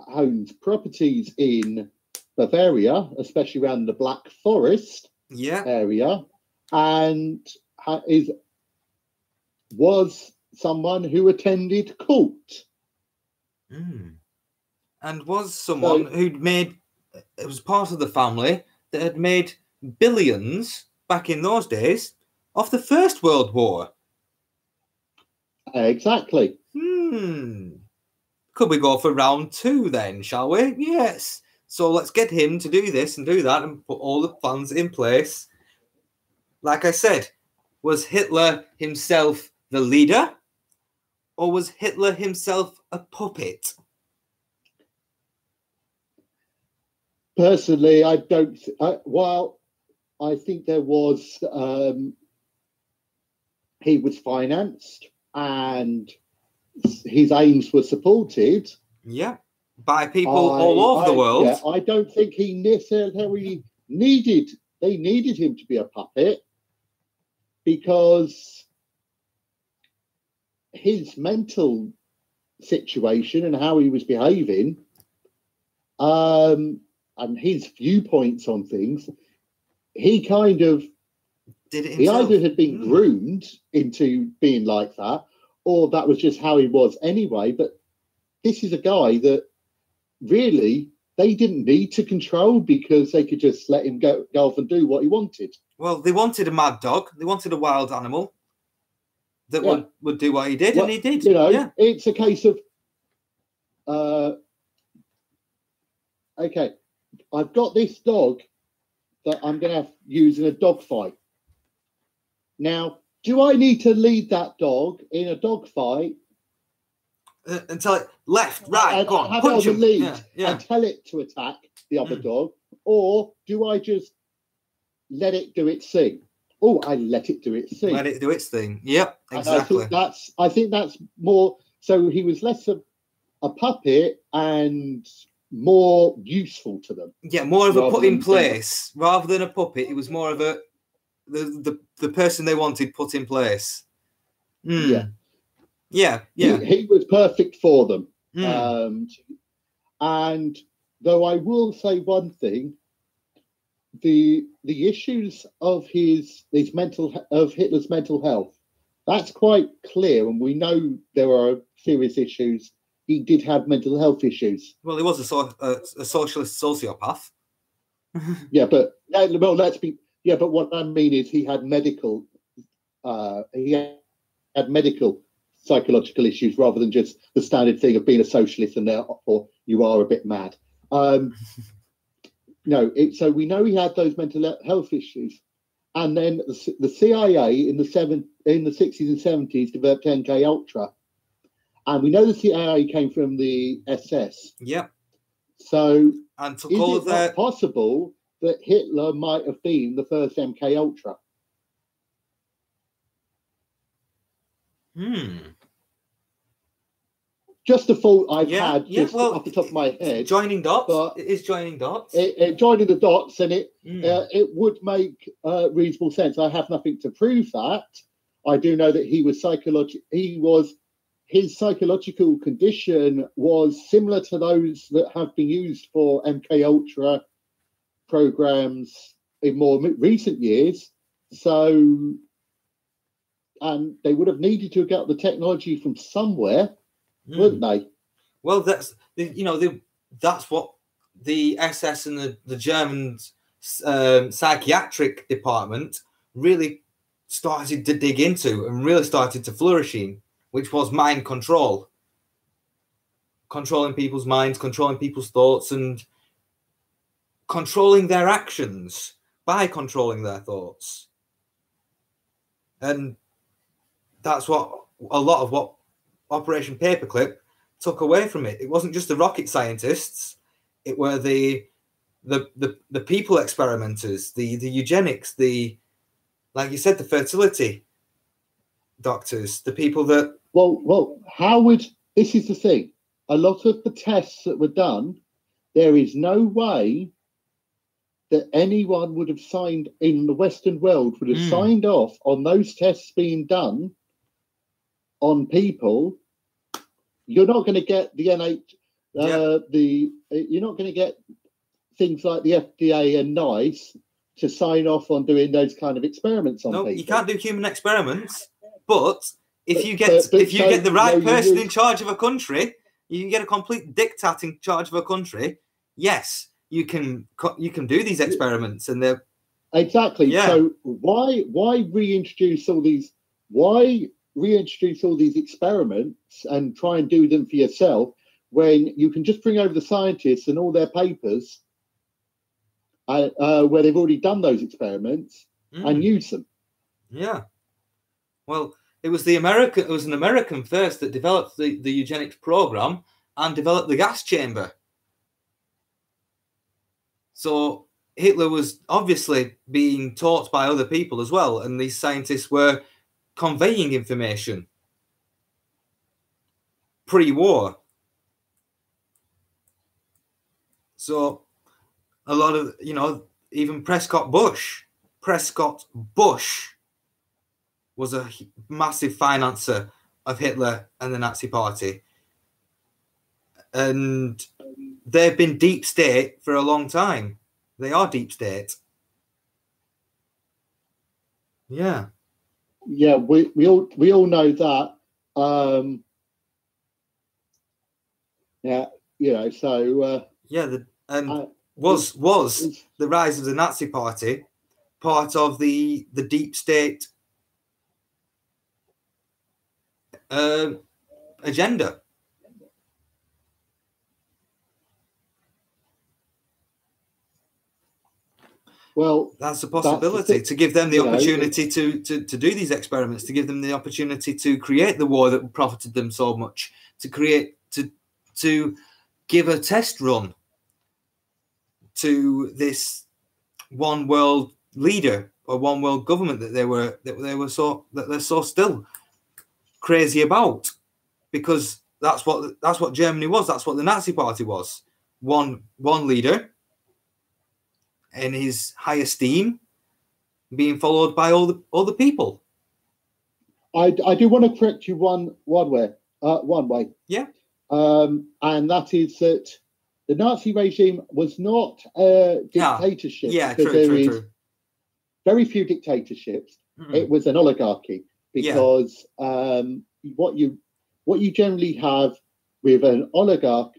owns properties in Bavaria, especially around the Black Forest area, and was someone who attended court. And was someone who'd made, it was part of the family that had made billions back in those days off the First World War. Exactly. Could we go for round 2 then, shall we? Yes. So let's get him to do this and do that and put all the plans in place. Like I said, was Hitler himself the leader, or was Hitler himself a puppet? Personally, I don't. While I think there was, he was financed and his aims were supported. Yeah, by people all over the world. Yeah, I don't think he necessarily needed. They needed him to be a puppet because his mental situation and how he was behaving, and his viewpoints on things, he kind of did it himself. He either had been groomed into being like that, or that was just how he was anyway. But this is a guy that really they didn't need to control because they could just let him go off and do what he wanted. Well, they wanted a mad dog. They wanted a wild animal that would do what he did, and he did. It's a case of, okay, I've got this dog that I'm going to have use in a dog fight. Now, do I need to lead that dog in a dog fight? And tell it left, right, go on, have punch it on the him. lead and tell it to attack the other dog, or do I just let it do its thing? Oh, I let it do its thing. Let it do its thing. Yep, exactly. I think that's more. So he was less of a puppet and more useful to them. Yeah, more of a put in place rather than a puppet. It was more of a the person they wanted put in place. Yeah. He was perfect for them. And though I will say one thing, the issues of Hitler's mental health, that's quite clear, and we know there are serious issues. He did have mental health issues. Well, he was a socialist sociopath. But what I mean is he had medical psychological issues rather than just the standard thing of being a socialist and therefore you are a bit mad. So we know he had those mental health issues, and then the CIA in the 60s and 70s developed MK Ultra, and we know the CIA came from the SS. Yep. So and took is all it of that not possible that Hitler might have been the first MK Ultra? Just a thought I've had off the top of my head. Joining dots. It is joining dots. Joining the dots, and it would make reasonable sense. I have nothing to prove that. I do know that his psychological condition was similar to those that have been used for MK Ultra programs in more recent years. So, and they would have needed to get the technology from somewhere, wouldn't they? Well, that's that's what the SS and the German psychiatric department really started to dig into and really started to flourish in, which was mind control, controlling people's minds, controlling people's thoughts, and controlling their actions by controlling their thoughts. And that's what a lot of what Operation Paperclip took away from it. It wasn't just the rocket scientists; it were the people experimenters, the eugenics, like you said, the fertility doctors, the people that. Well, this is the thing. A lot of the tests that were done, there is no way that anyone would have signed in the Western world would have signed off on those tests being done on people, you're not going to get the you're not going to get things like the FDA and NICE to sign off on doing those kind of experiments on people. You can't do human experiments, but if you get the right person in charge of a country, you can get a complete diktat in charge of a country. Yes, you can do these experiments, and they're exactly. Yeah. So why reintroduce all these experiments and try and do them for yourself when you can just bring over the scientists and all their papers where they've already done those experiments and use them? Yeah. Well, it was an American first that developed the eugenics program and developed the gas chamber. So Hitler was obviously being taught by other people as well, and these scientists were conveying information pre-war. So a lot of, even Prescott Bush was a massive financer of Hitler and the Nazi Party. And they've been deep state for a long time. They are deep state. Yeah. Yeah, we all know that. Was the rise of the Nazi Party part of the deep state agenda? Well, that's a possibility, to give them the opportunity to do these experiments, to give them the opportunity to create the war that profited them so much, to give a test run to this one world leader or one world government that they're so still crazy about, because that's what Germany was. That's what the Nazi Party was. One leader in his high esteem, being followed by all the people. I do want to correct you one way. Yeah. And that is that the Nazi regime was not a dictatorship. Yeah, true. Very few dictatorships. Mm-hmm. It was an oligarchy, because what you generally have with an oligarch,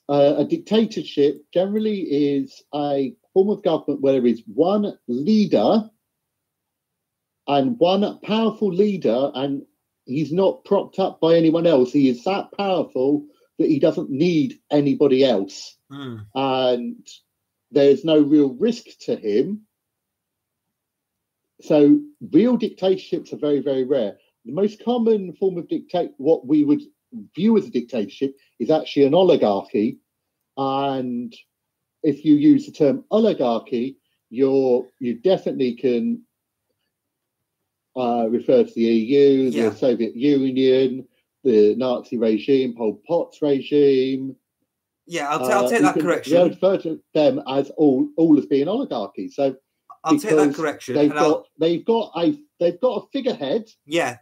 a dictatorship generally is a form of government where there is one leader and one powerful leader, and he's not propped up by anyone else. He is that powerful that he doesn't need anybody else. And there's no real risk to him. So real dictatorships are very, very rare. The most common form of what we would view as a dictatorship, is actually an oligarchy. And if you use the term oligarchy, you definitely can refer to the EU, the Soviet Union, the Nazi regime, Pol Pot's regime. Yeah, I'll take that correction. You refer to them as all as being oligarchies. So I'll take that correction. They've got a figurehead. Yeah,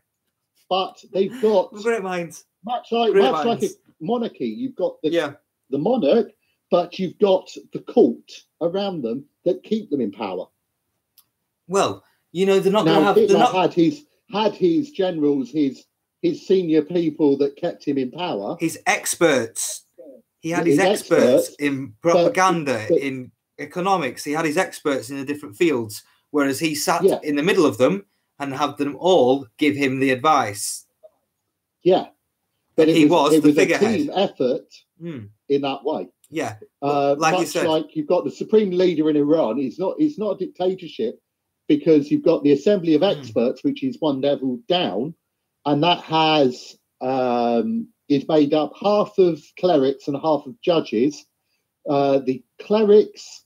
but they've got great minds. Much like a monarchy, you've got the monarch, but you've got the court around them that keep them in power. Well, they're not going to have. Hitler had his generals, his senior people that kept him in power. His experts. He had his experts in propaganda, in economics. He had his experts in the different fields, whereas he sat in the middle of them and had them all give him the advice. Yeah, but it was the figurehead. A team effort in that way. Yeah, like you said, like you've got the supreme leader in Iran. It's not a dictatorship, because you've got the assembly of experts, which is one level down, and that has is made up half of clerics and half of judges. The clerics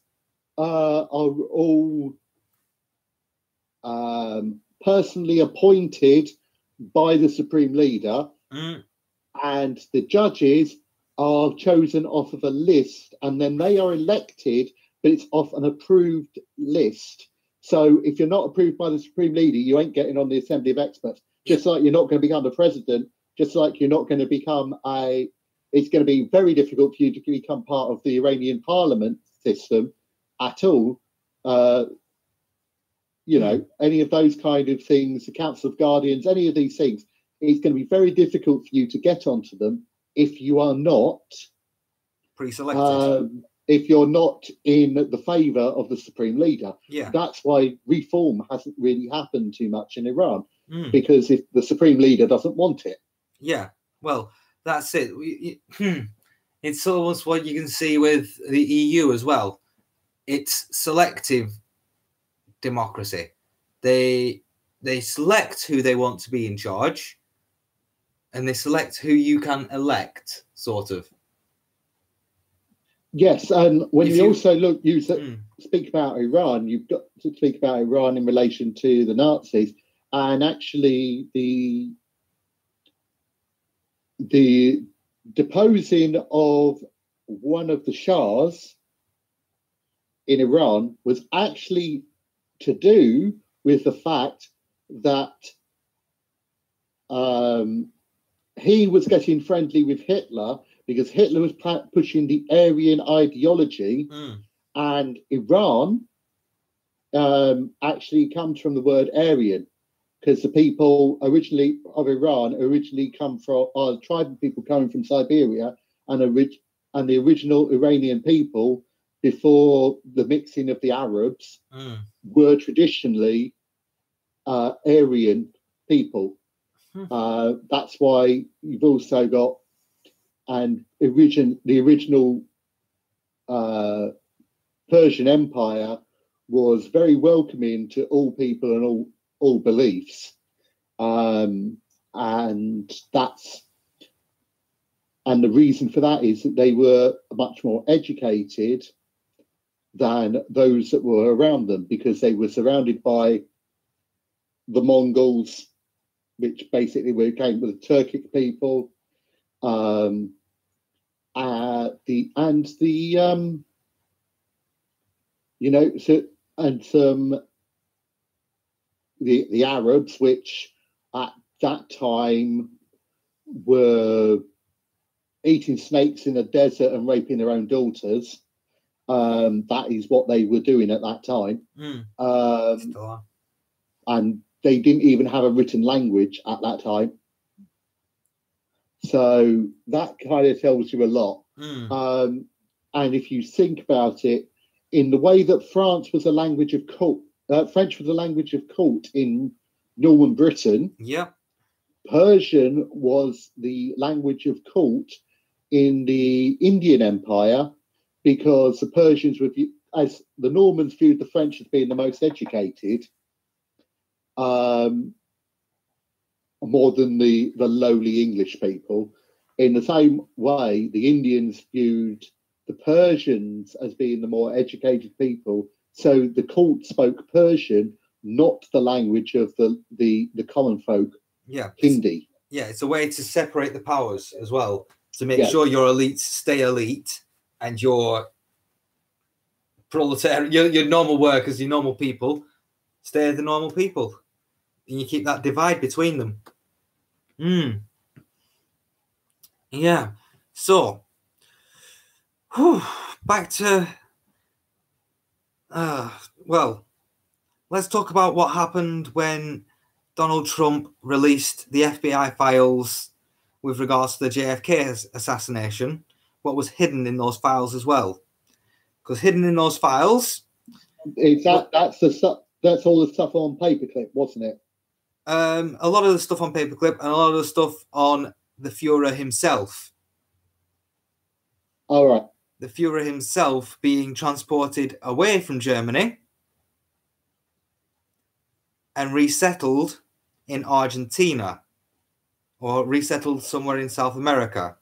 are all personally appointed by the supreme leader, and the judges are chosen off of a list, and then they are elected but it's off an approved list. So if you're not approved by the Supreme Leader, you ain't getting on the Assembly of Experts. Just like you're not going to become the president, just like you're not going to become it's going to be very difficult for you to become part of the Iranian parliament system at all. Any of those kind of things, the Council of Guardians, any of these things, it's going to be very difficult for you to get onto them if you are not pre-selected. If you're not in the favour of the Supreme Leader. Yeah. That's why reform hasn't really happened too much in Iran, because if the Supreme Leader doesn't want it. Yeah, well, that's it. It's almost what you can see with the EU as well. It's selective democracy. They select who they want to be in charge, and they select who you can elect, sort of. Yes, and when you speak about Iran, you've got to speak about Iran in relation to the Nazis, and actually the deposing of one of the Shahs in Iran was actually to do with the fact that he was getting friendly with Hitler, because Hitler was pushing the Aryan ideology, and Iran actually comes from the word Aryan, because the people originally of Iran come from tribal people coming from Siberia, and the original Iranian people before the mixing of the Arabs were traditionally Aryan people. That's why you've also got the original Persian Empire was very welcoming to all people and all beliefs, and the reason for that is that they were much more educated than those that were around them, because they were surrounded by the Mongols, which basically came with the Turkic people, the Arabs, which at that time were eating snakes in the desert and raping their own daughters. That is what they were doing at that time. And they didn't even have a written language at that time. So that kind of tells you a lot. And if you think about it, in the way that France was a language of court, French was a language of court in Northern Britain. Yeah. Persian was the language of court in the Indian Empire, because the Persians were, as the Normans viewed the French as being the most educated, more than the lowly English people. In the same way, the Indians viewed the Persians as being the more educated people. So the court spoke Persian, not the language of the common folk. Yeah, Hindi. It's a way to separate the powers as well, to make sure your elites stay elite and your proletariat, your normal workers, your normal people, stay the normal people. And you keep that divide between them. Yeah. So, back to, let's talk about what happened when Donald Trump released the FBI files with regards to the JFK assassination. What was hidden in those files as well? Because hidden in those files, that's all the stuff on paperclip, wasn't it? A lot of the stuff on paperclip and a lot of the stuff on the Führer himself. All right. The Führer himself being transported away from Germany and resettled in Argentina, or resettled somewhere in South America.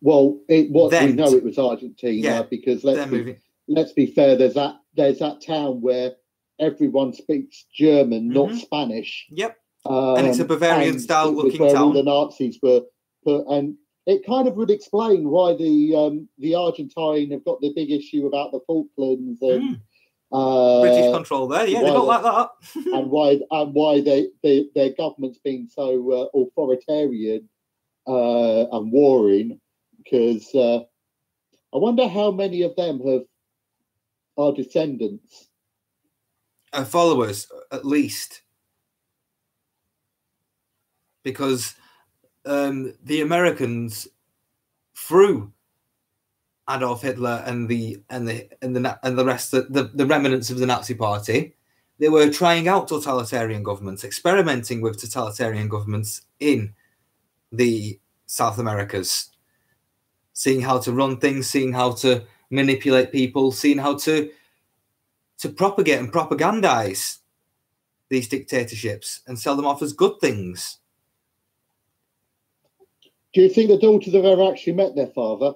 Well, we know it was Argentina, because let's be fair. There's that town where everyone speaks German, not Spanish. Yep. And it's a Bavarian style looking town. All the Nazis were put, and it kind of would explain why the Argentine have got the big issue about the Falklands and British control there. Yeah, they don't like that. and why their government's been so authoritarian and warring, because I wonder how many of them are descendants. Followers, at least. Because the Americans, through Adolf Hitler and the rest of the remnants of the Nazi Party, they were trying out totalitarian governments, experimenting with totalitarian governments in the South Americas, seeing how to run things, seeing how to manipulate people, seeing how to propagate and propagandize these dictatorships and sell them off as good things. Do you think the daughters have ever actually met their father?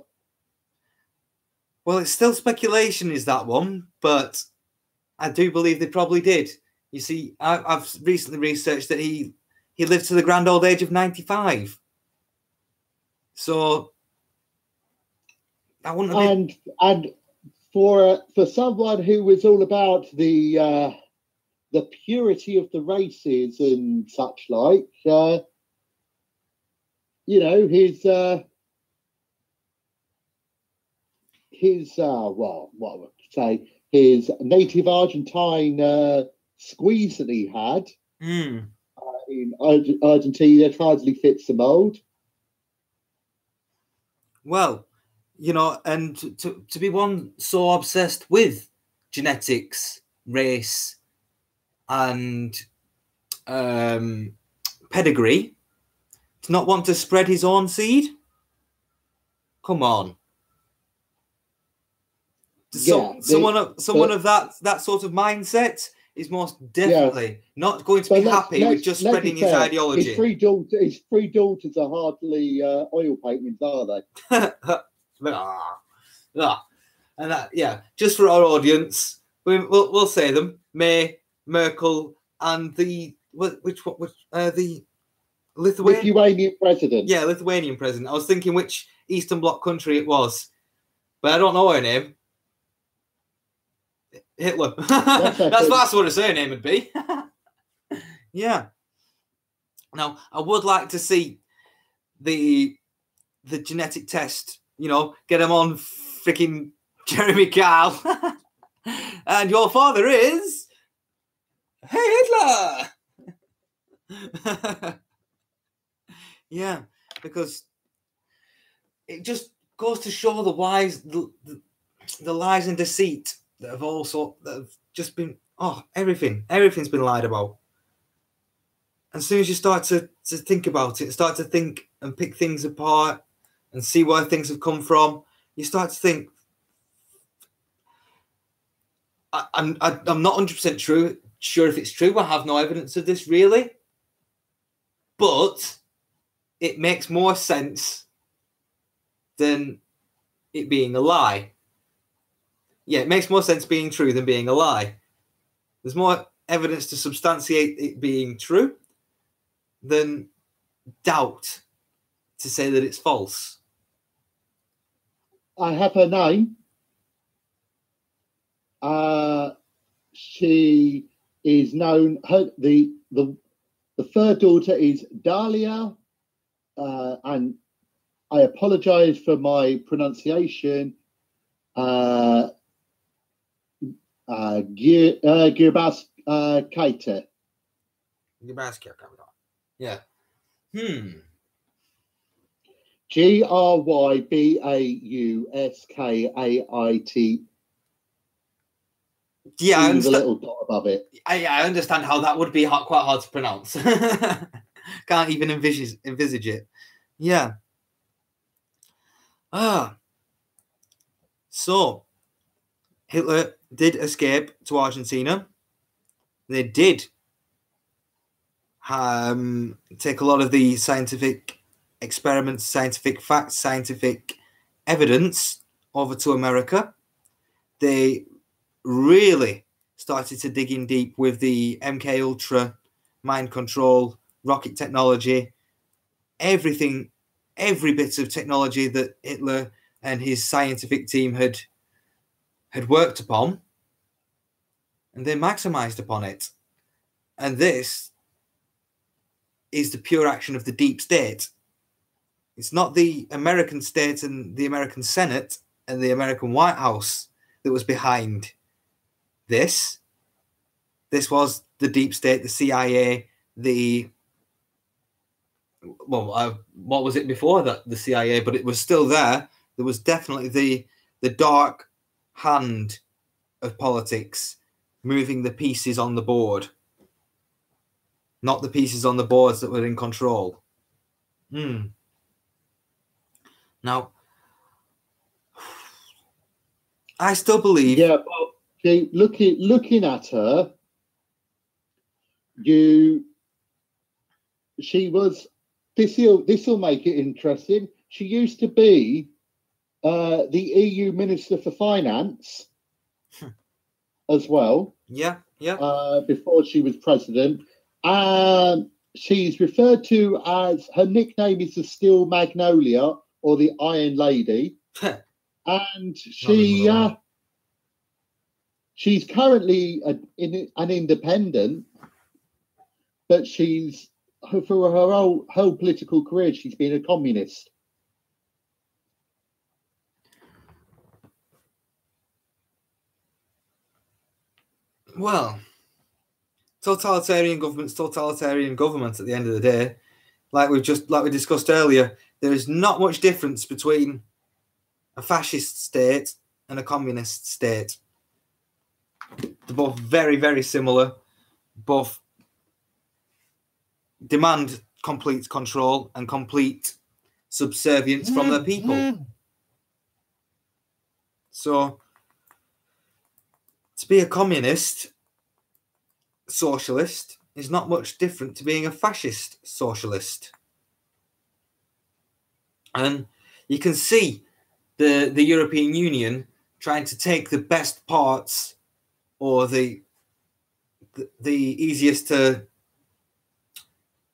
Well, it's still speculation, is that one, but I do believe they probably did. You see, I've recently researched that he lived to the grand old age of 95. So I wouldn't have and for someone who was all about the purity of the races and such like, you know, his well, what would I say, his native Argentine squeeze that he had in Argentina hardly fits the mold. Well, you know, and to be one so obsessed with genetics, race, and pedigree, to not want to spread his own seed? Come on. Someone of that sort of mindset is most definitely not going to be happy with just spreading his ideology. His three daughters are hardly oil paintings, are they? And that, yeah, just for our audience, we'll say them: May, Merkel, and the Lithuanian president. Yeah, Lithuanian president. I was thinking which Eastern Bloc country it was, but I don't know her name. Hitler. That's what her surname would be. Yeah. Now, I would like to see the genetic test, you know, get him on freaking Jeremy Kyle. And your father is Hitler. Yeah, because it just goes to show the lies and deceit that have just been, everything's been lied about. As soon as you start to think about it, start to think and pick things apart and see where things have come from, you start to think, I'm not 100% sure if it's true. I have no evidence of this really, but it makes more sense than it being a lie. Yeah, it makes more sense being true than being a lie. There's more evidence to substantiate it being true than doubt to say that it's false. I have her name. She is known. The third daughter is Dahlia, and I apologise for my pronunciation. Gurbaskaite. Yeah. Grybauskeit. Yeah, I understand. The little dot above it. I understand how that would be quite hard to pronounce. Can't even envisage it. Yeah. So Hitler did escape to Argentina. They did take a lot of the scientific experiments, scientific facts, scientific evidence over to America. They really started to dig in deep with the MK Ultra, mind control, rocket technology, everything every bit of technology that Hitler and his scientific team had worked upon, and they maximized upon it. And this is the pure action of the deep state. It's not the American state and the American Senate and the American White House that was behind this. This was the deep state, the CIA, what was it before that? The CIA, but it was still there. There was definitely the dark hand of politics moving the pieces on the board, not the pieces on the boards that were in control. Now, I still believe. Yeah, well, looking at her, she was. This will make it interesting. She used to be the EU Minister for Finance as well. Yeah. Before she was president, and she's referred to as, her nickname is the Steel Magnolia or the Iron Lady, and she's currently an independent, but for her whole political career, she's been a communist. Well, totalitarian government's totalitarian government at the end of the day. Like we discussed earlier, there is not much difference between a fascist state and a communist state. They're both very, very similar. Both demand complete control and complete subservience from their people. So, to be a communist socialist is not much different to being a fascist socialist. And you can see the European Union trying to take the best parts or the easiest to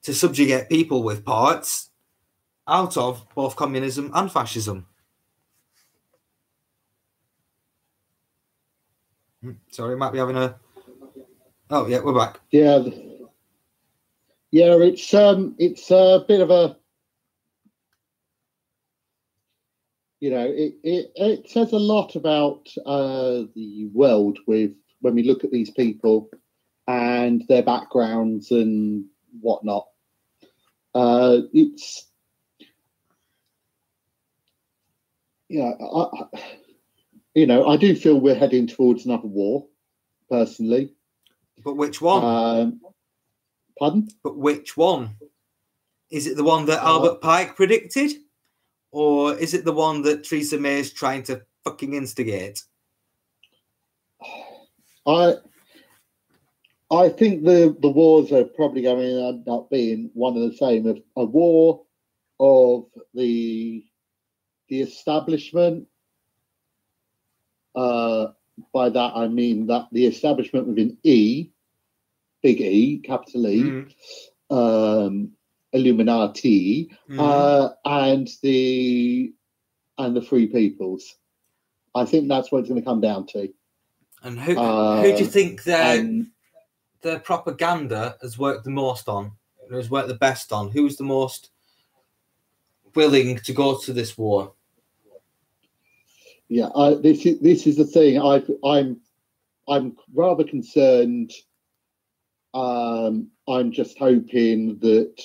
subjugate people with parts out of both communism and fascism. Sorry, might be having a... Oh, yeah, we're back. Yeah, it's a bit of a... it says a lot about the world when we look at these people and their backgrounds and whatnot. I do feel we're heading towards another war, personally. But which one? Pardon? But which one? Is it the one that Albert Pike predicted? Or is it the one that Theresa May is trying to fucking instigate? I think the wars are probably going to end up being one and the same. A war of the establishment. By that I mean that the establishment with an E, big E, capital E, Illuminati, and the free peoples. I think that's what it's going to come down to. And who do you think their propaganda has worked the most on? Has worked the best on? Who's the most willing to go to this war? Yeah, this is the thing. I'm rather concerned. I'm just hoping that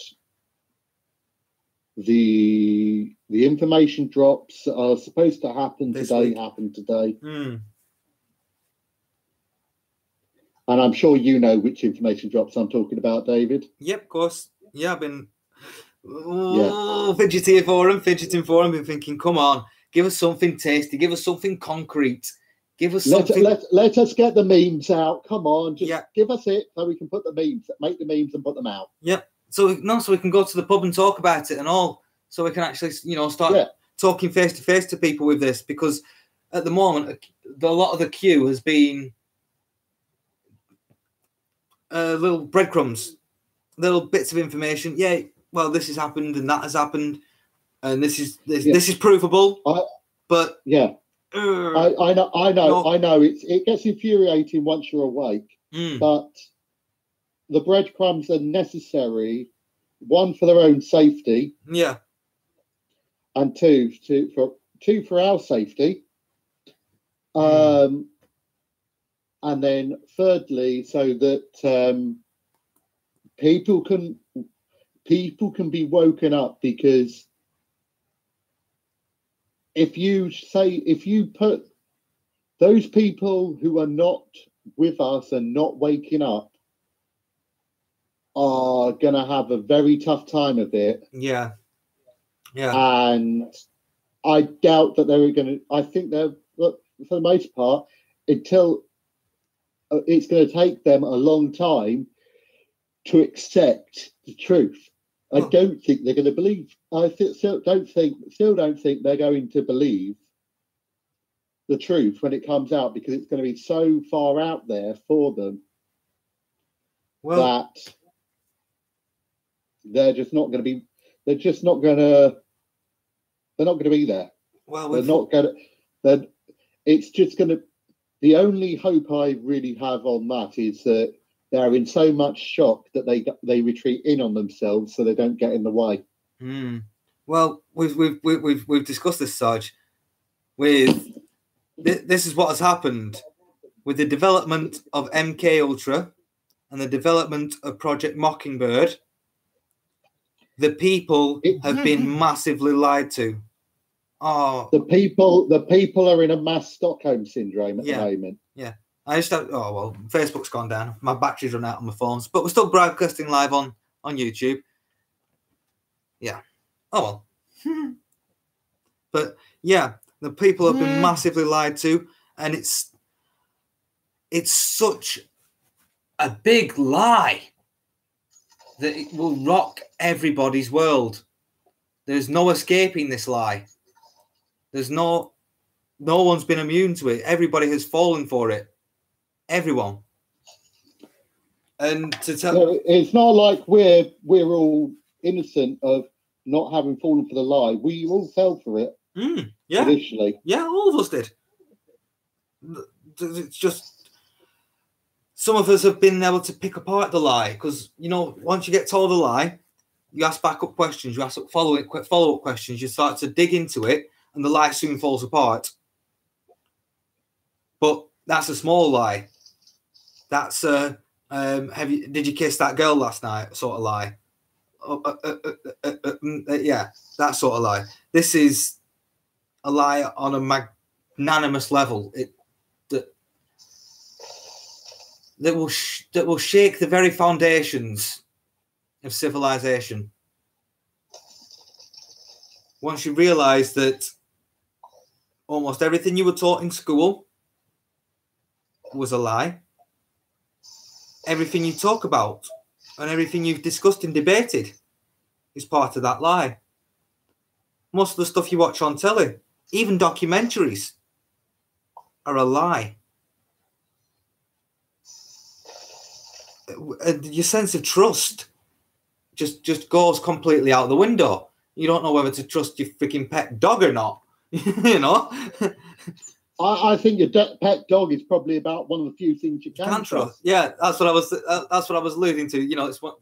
the information drops that are supposed to happen today happen today. And I'm sure you know which information drops I'm talking about, David. Yep, of course. Yeah, I've been fidgeting for him, been thinking, come on, give us something tasty, give us something concrete, give us something. Let us get the memes out. Come on, just give us it so we can put the memes, make the memes and put them out. Yep. So we can go to the pub and talk about it and all, so we can actually, start talking face to face to people with this, because at the moment, a lot of the queue has been little breadcrumbs, little bits of information. Yeah, well, this has happened and that has happened, and this is provable. But yeah, I know. It gets infuriating once you're awake, but the breadcrumbs are necessary. One, for their own safety. Yeah. And two for our safety. And then thirdly, so that people can be woken up, because if you put those people who are not with us and not waking up are going to have a very tough time of it. Yeah. And I doubt that they're going to, I think they're, for the most part, until it's going to take them a long time to accept the truth. I don't think they're going to believe. Still don't think they're going to believe the truth when it comes out, because it's going to be so far out there for them that they're not going to be there. Well, they're not going to. It's just going to. The only hope I really have on that is that they're in so much shock that they retreat in on themselves, so they don't get in the way. Well, we've discussed this, Sarge. This is what has happened with the development of MK Ultra and the development of Project Mockingbird. The people have been massively lied to. Oh, the people are in a mass Stockholm syndrome at the moment. Yeah, I just don't. Oh well, Facebook's gone down. My battery's run out on my phones, but we're still broadcasting live on YouTube. Yeah. Oh well. But yeah, the people have been massively lied to, and it's such a big lie that it will rock everybody's world. There's no escaping this lie. There's no one's been immune to it. Everybody has fallen for it. Everyone. And to tell it's not like we're all innocent of not having fallen for the lie. We all fell for it. Yeah. Initially. Yeah, all of us did. It's just some of us have been able to pick apart the lie, because once you get told a lie, you ask backup questions, you ask follow-up questions, you start to dig into it, and the lie soon falls apart. But that's a small lie. That's did you kiss that girl last night sort of lie. Yeah, that sort of lie. This is a lie on a magnanimous level. That will shake the very foundations of civilization. Once you realize that almost everything you were taught in school was a lie, everything you talk about and everything you've discussed and debated is part of that lie. Most of the stuff you watch on telly, even documentaries, are a lie. Your sense of trust just goes completely out the window. You don't know whether to trust your freaking pet dog or not. I think your pet dog is probably about one of the few things you can trust. Yeah, that's what I was alluding to.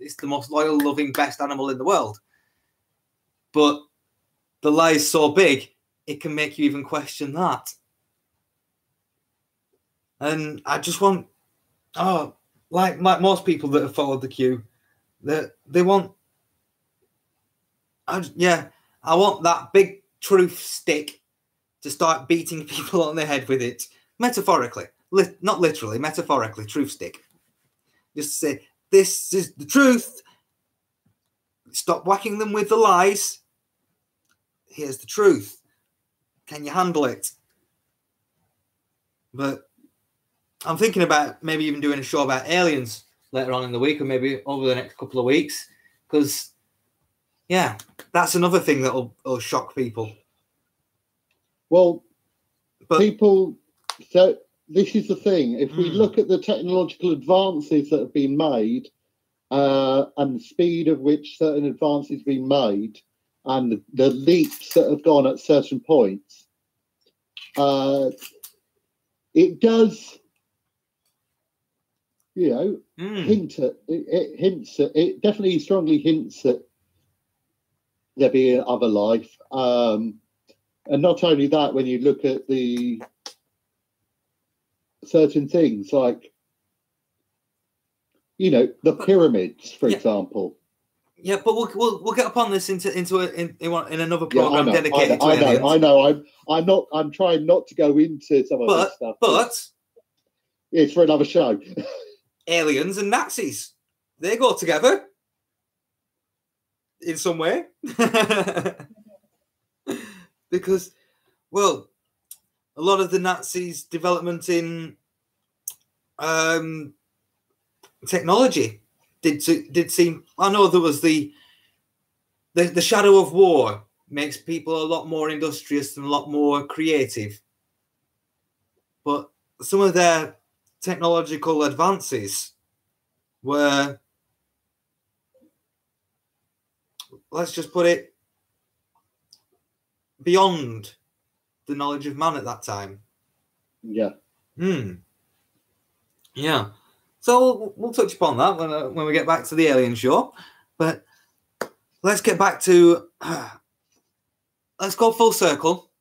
It's the most loyal, loving, best animal in the world. But the lie is so big, it can make you even question that. And I just want, like most people that have followed the queue, that they want, I want that big truth stick to start beating people on the head with it, metaphorically, not literally, metaphorically, truth stick. Just say, this is the truth. Stop whacking them with the lies. Here's the truth. Can you handle it? But I'm thinking about maybe even doing a show about aliens later on in the week, or maybe over the next couple of weeks, because, yeah, that's another thing that will shock people. Well, people, so this is the thing. If we look at the technological advances that have been made and the speed of which certain advances have been made, and the leaps that have gone at certain points, it does, hint at it definitely strongly hints at there being other life. And not only that, when you look at the certain things like, the pyramids, for example. Yeah, but we'll get upon this in another program dedicated to aliens. I know. I'm trying not to go into some of this stuff. But it's for another show. Aliens and Nazis, they go together in some way. Because, well, a lot of the Nazis' development in technology did seem. I know there was the shadow of war makes people a lot more industrious and a lot more creative, but some of their technological advances were, let's just put it, beyond the knowledge of man at that time. Yeah. Yeah. So we'll touch upon that when we get back to the alien show. But let's get back to... let's go full circle.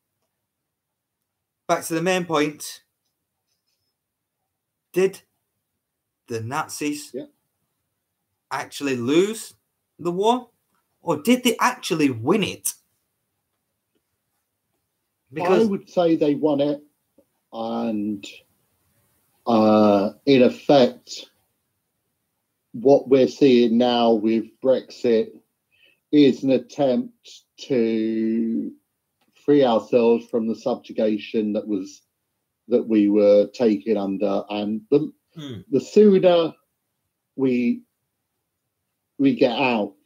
Back to the main point. Did the Nazis actually lose the war? Or did they actually win it? Because I would say they won it. And in effect, what we're seeing now with Brexit is an attempt to free ourselves from the subjugation that we were taken under, and the sooner we get out,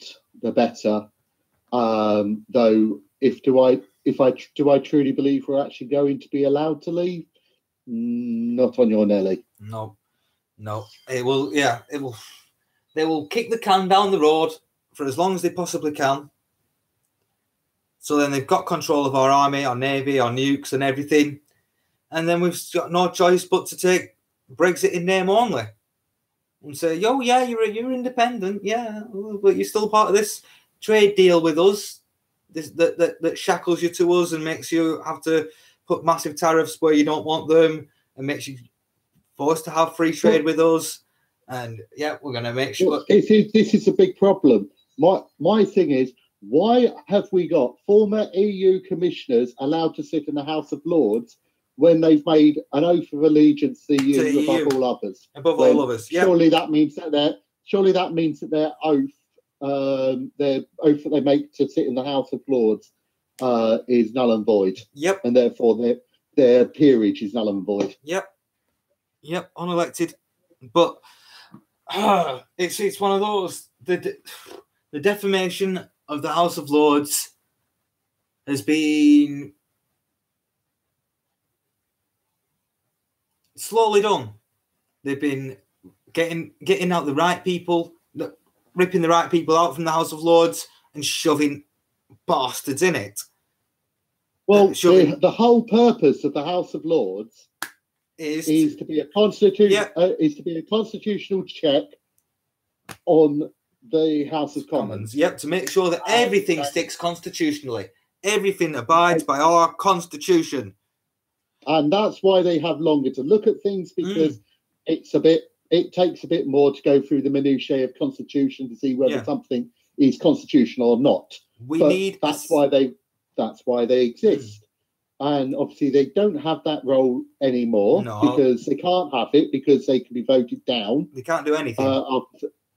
the better. Though, do I truly believe we're actually going to be allowed to leave? Not on your Nelly. No. It will. They will kick the can down the road for as long as they possibly can. So then they've got control of our army, our navy, our nukes, and everything. And then we've got no choice but to take Brexit in name only and say, "Yo, yeah, you're independent, yeah, but you're still part of this trade deal with us. That shackles you to us and makes you have to put massive tariffs where you don't want them, and makes you forced to have free trade with us. And yeah, we're going to make sure." This is a big problem. My thing is, why have we got former EU commissioners allowed to sit in the House of Lords when they've made an oath of allegiance to the EU above all others? Above all others, yeah. Surely that means that their oath that they make to sit in the House of Lords is null and void. Yep. And therefore their peerage is null and void. Yep, unelected. But it's one of those. The defamation of the House of Lords has been slowly done. They've been getting out the right people, ripping the right people out from the House of Lords and shoving bastards in it. Well, the whole purpose of the House of Lords is to be a constitutional check on the House of Commons. Yep, to make sure that everything sticks constitutionally. Everything abides by our constitution. And that's why they have longer to look at things, because it takes a bit more to go through the minutiae of constitution to see whether something is constitutional or not. That's why they exist. And obviously they don't have that role anymore because they can't have it, because they can be voted down. They can't do anything.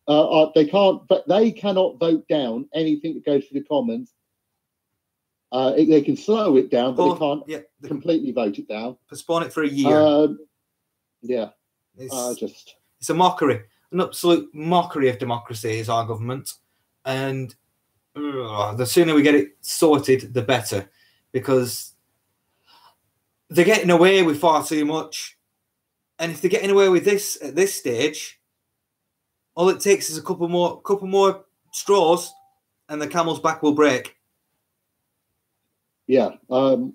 They cannot vote down anything that goes through the Commons. They can slow it down, but they can't completely vote it down. Postpone it for a year. It's a mockery, an absolute mockery of democracy is our government, and the sooner we get it sorted, the better, because they're getting away with far too much, and if they're getting away with this at this stage, all it takes is a couple more straws, and the camel's back will break. Yeah. And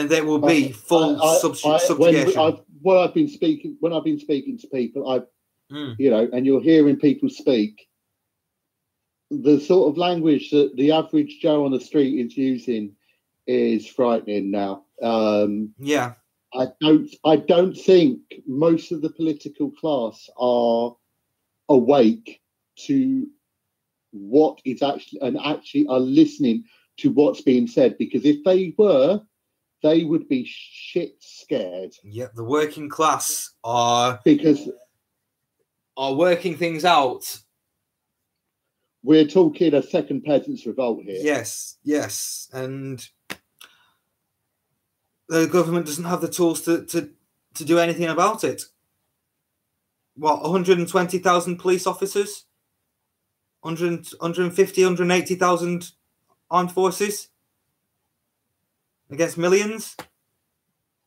there will be full subjugation. When I've been speaking to people, and you're hearing people speak, the sort of language that the average Joe on the street is using is frightening now. I don't think most of the political class are awake to what is actually are listening to what's being said, because if they were, they would be shit scared. Yeah, the working class are working things out. We're talking a second peasants' revolt here. Yes, and the government doesn't have the tools to do anything about it. What, 120,000 police officers? 150, 180,000 armed forces against millions?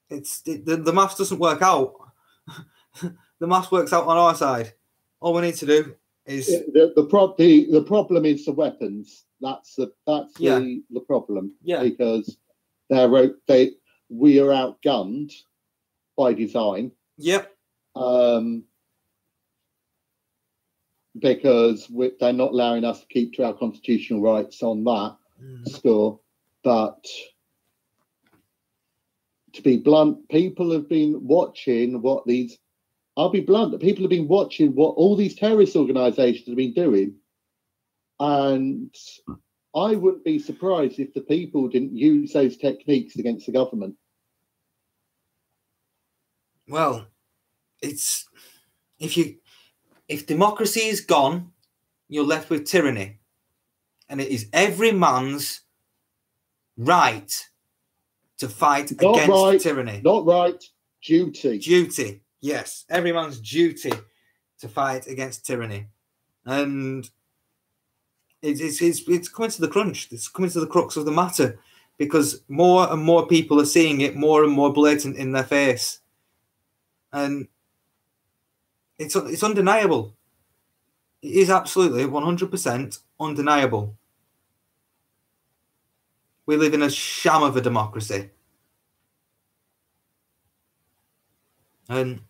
The maths doesn't work out. The maths works out on our side. All we need to do is the problem is the weapons. That's the problem. Yeah, because we are outgunned by design. Yep. Because they're not allowing us to keep to our constitutional rights on that score. But to be blunt, people have been watching I'll be blunt, people have been watching what all these terrorist organisations have been doing. And I wouldn't be surprised if the people didn't use those techniques against the government. Well, if democracy is gone, you're left with tyranny. And it is every man's right to fight against tyranny. Not right, duty. Duty, yes. Every man's duty to fight against tyranny. And it's coming to the crunch. It's coming to the crux of the matter, because more and more people are seeing it more and more blatant in their face. And it's undeniable. It is absolutely 100% undeniable. We live in a sham of a democracy. And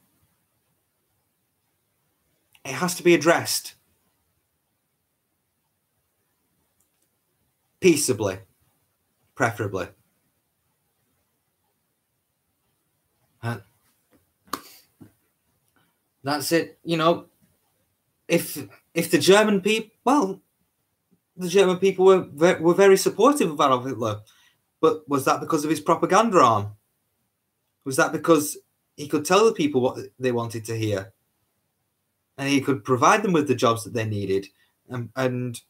it has to be addressed peaceably, preferably. And that's it. You know, if the German people, were very supportive of Adolf Hitler, but was that because of his propaganda arm? Was that because he could tell the people what they wanted to hear, and he could provide them with the jobs that they needed, and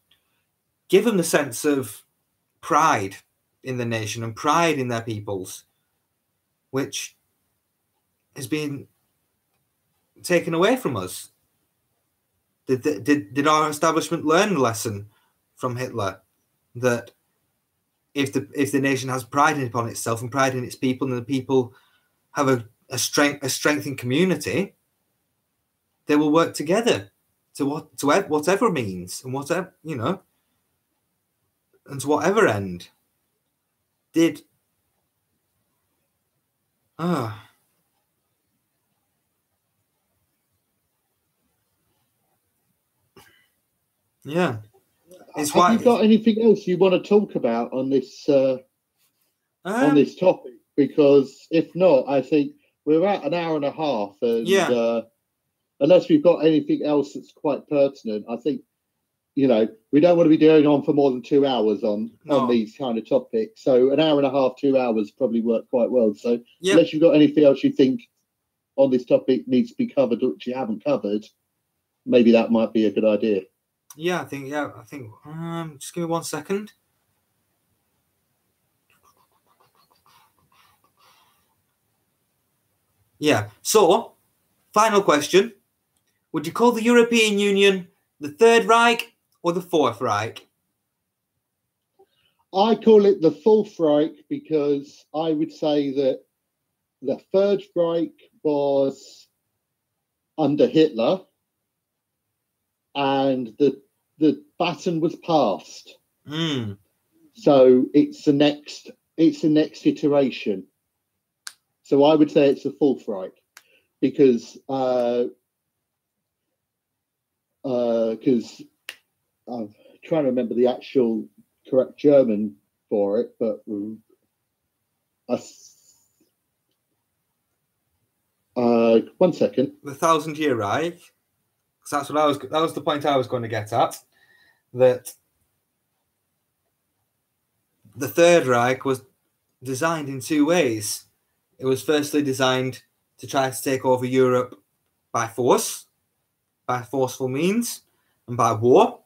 give them the sense of pride in the nation and pride in their peoples, which has been taken away from us? Did our establishment learn the lesson from Hitler, that if the nation has pride upon itself and pride in its people, and the people have a strengthened community, they will work together to whatever means and whatever, and to whatever end? Yeah. Have you got anything else you want to talk about on this topic? Because if not, I think we're at an hour and a half, and unless we've got anything else that's quite pertinent, I think we don't want to be going on for more than 2 hours on these kind of topics. So an hour and a half, 2 hours probably work quite well. So unless you've got anything else you think on this topic needs to be covered which you haven't covered, maybe that might be a good idea. I think just give me 1 second. So final question: would you call the European Union the Third Reich or the Fourth Reich? I call it the Fourth Reich, because I would say that the Third Reich was under Hitler, and the baton was passed. So it's the next it's the next iteration. So I would say it's the Fourth Reich, because I'm trying to remember the actual correct German for it, but one second. The 1,000-Year Reich. Because that was the point I was going to get at. That the Third Reich was designed in two ways. It was firstly designed to try to take over Europe by force, by forceful means, and by war.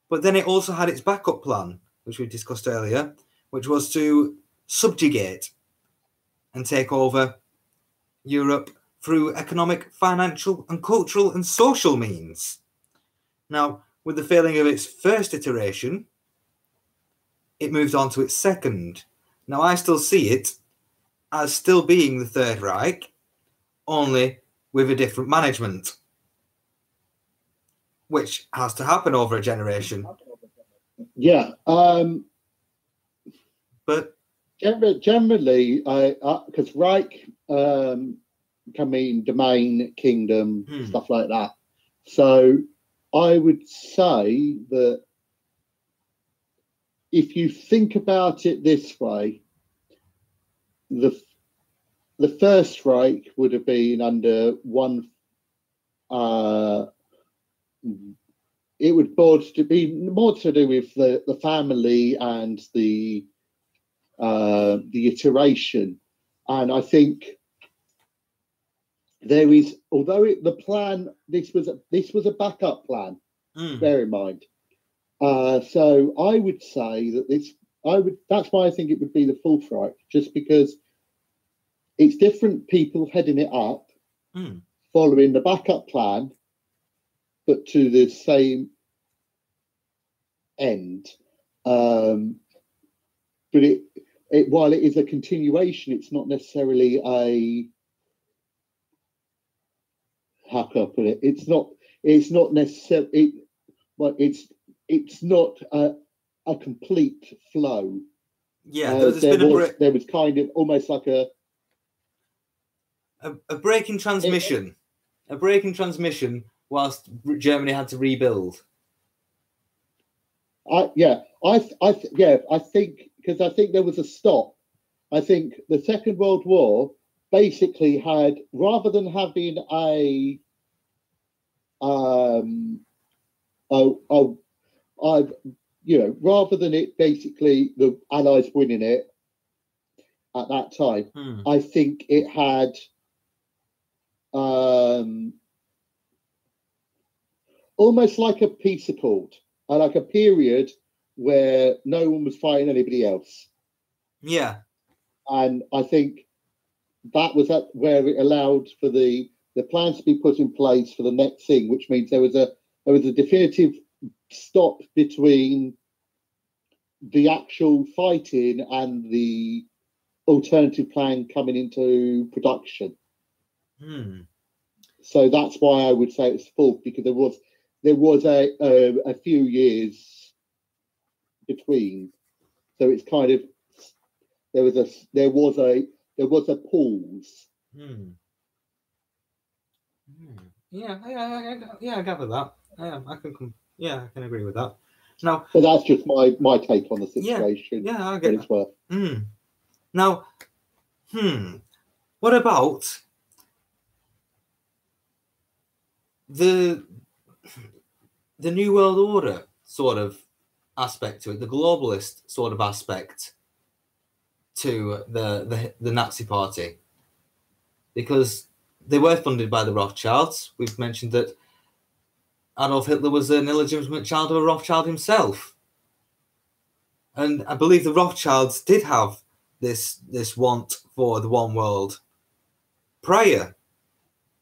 But then it also had its backup plan, which we discussed earlier, which was to subjugate and take over Europe through economic, financial, and cultural and social means. Now, with the failing of its first iteration, it moved on to its second. Now, I still see it as still being the Third Reich, only with a different management, which has to happen over a generation. Yeah. But generally, because Reich can mean domain, kingdom, stuff like that. So I would say that if you think about it this way, the First Reich would have been under one. It would be more to do with the family and the iteration, and I think there is, although the plan, this was a backup plan. Bear in mind. So I would say that that's why I think it would be the Fourth Reich, just because it's different people heading it up, following the backup plan, but to the same end. But while it is a continuation, it's not necessarily a, how can I put it? It's not necessarily. Well, it's not a complete flow. Yeah, there was kind of almost like a break in transmission. A break in transmission whilst Germany had to rebuild. I think because I think there was a stop. I think the Second World War basically had, rather than having rather than it basically the Allies winning it at that time, I think it had almost like a peace accord, like a period where no one was fighting anybody else. Yeah. And I think that was where it allowed for the plans to be put in place for the next thing, which means there was a definitive stop between the actual fighting and the alternative plan coming into production. So that's why I would say it's full, because there was a few years between, so it's kind of there was a pause. Yeah, I gather that. I can agree with that. Now, but that's just my take on the situation. Yeah, I get it's worth. Now, what about the New World Order sort of aspect to it, the globalist sort of aspect to the Nazi Party? Because they were funded by the Rothschilds. We've mentioned that Adolf Hitler was an illegitimate child of a Rothschild himself. And I believe the Rothschilds did have this want for the one world prior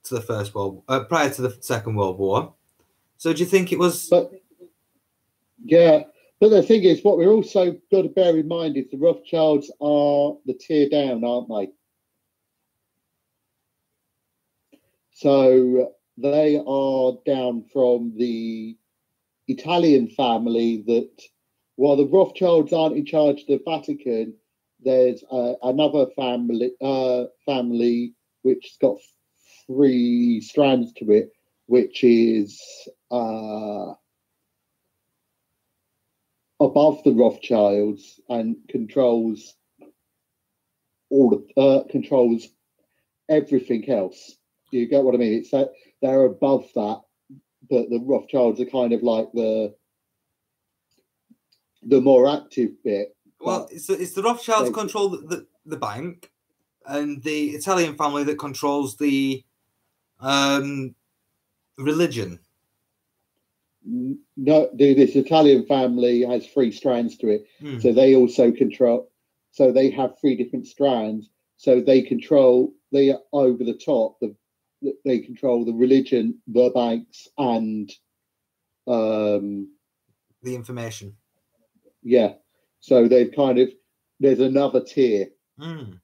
to the Second World War. So do you think it was? But the thing is, what we're also got to bear in mind is the Rothschilds are the tier down, aren't they? So they are down from the Italian family that, while the Rothschilds aren't in charge of the Vatican, there's another family which's got 3 strands to it, which is above the Rothschilds and controls controls everything else. You get what I mean? It's that they're above that, but the Rothschilds are kind of like the more active bit. Well, it's the Rothschilds control the bank, and the Italian family that controls the religion. No, this Italian family has 3 strands to it, so they also control. So they have 3 different strands. So they control. They are over the top. They control the religion, the banks, and the information. Yeah. So they've kind of, there's another tier. I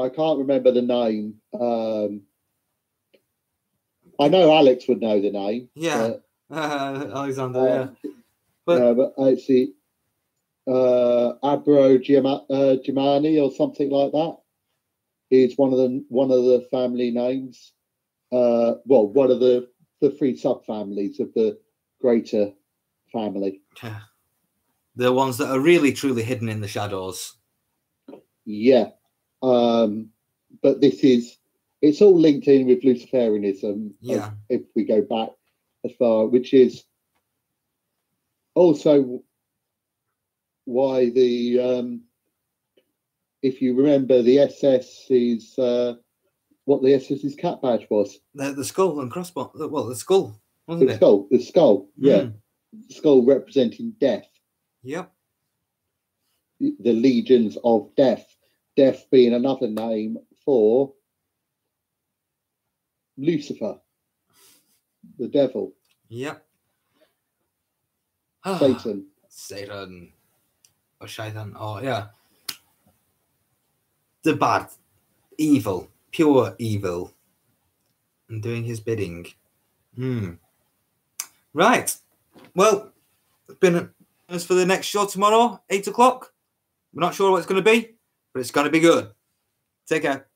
can't remember the name. I know Alex would know the name. Yeah, Alexander. Yeah, but I see Abro Giamani or something like that. It's one of the family names. Well, one of the 3 subfamilies of the greater family. Yeah, the ones that are really truly hidden in the shadows. Yeah, but it's all linked in with Luciferianism. Yeah, if we go back as far, which is also why if you remember, the SS is what the SS's cat badge was. The skull and crossbones. Well, the skull, wasn't it? The skull. Yeah, the skull representing death. Yep. The legions of death. Death being another name for Lucifer, the devil. Yep. Satan. Or Shaitan. Oh, yeah. The bad, evil, pure evil, and doing his bidding. Right. Well, it's been as for the next show tomorrow, 8 o'clock. We're not sure what it's going to be, but it's going to be good. Take care.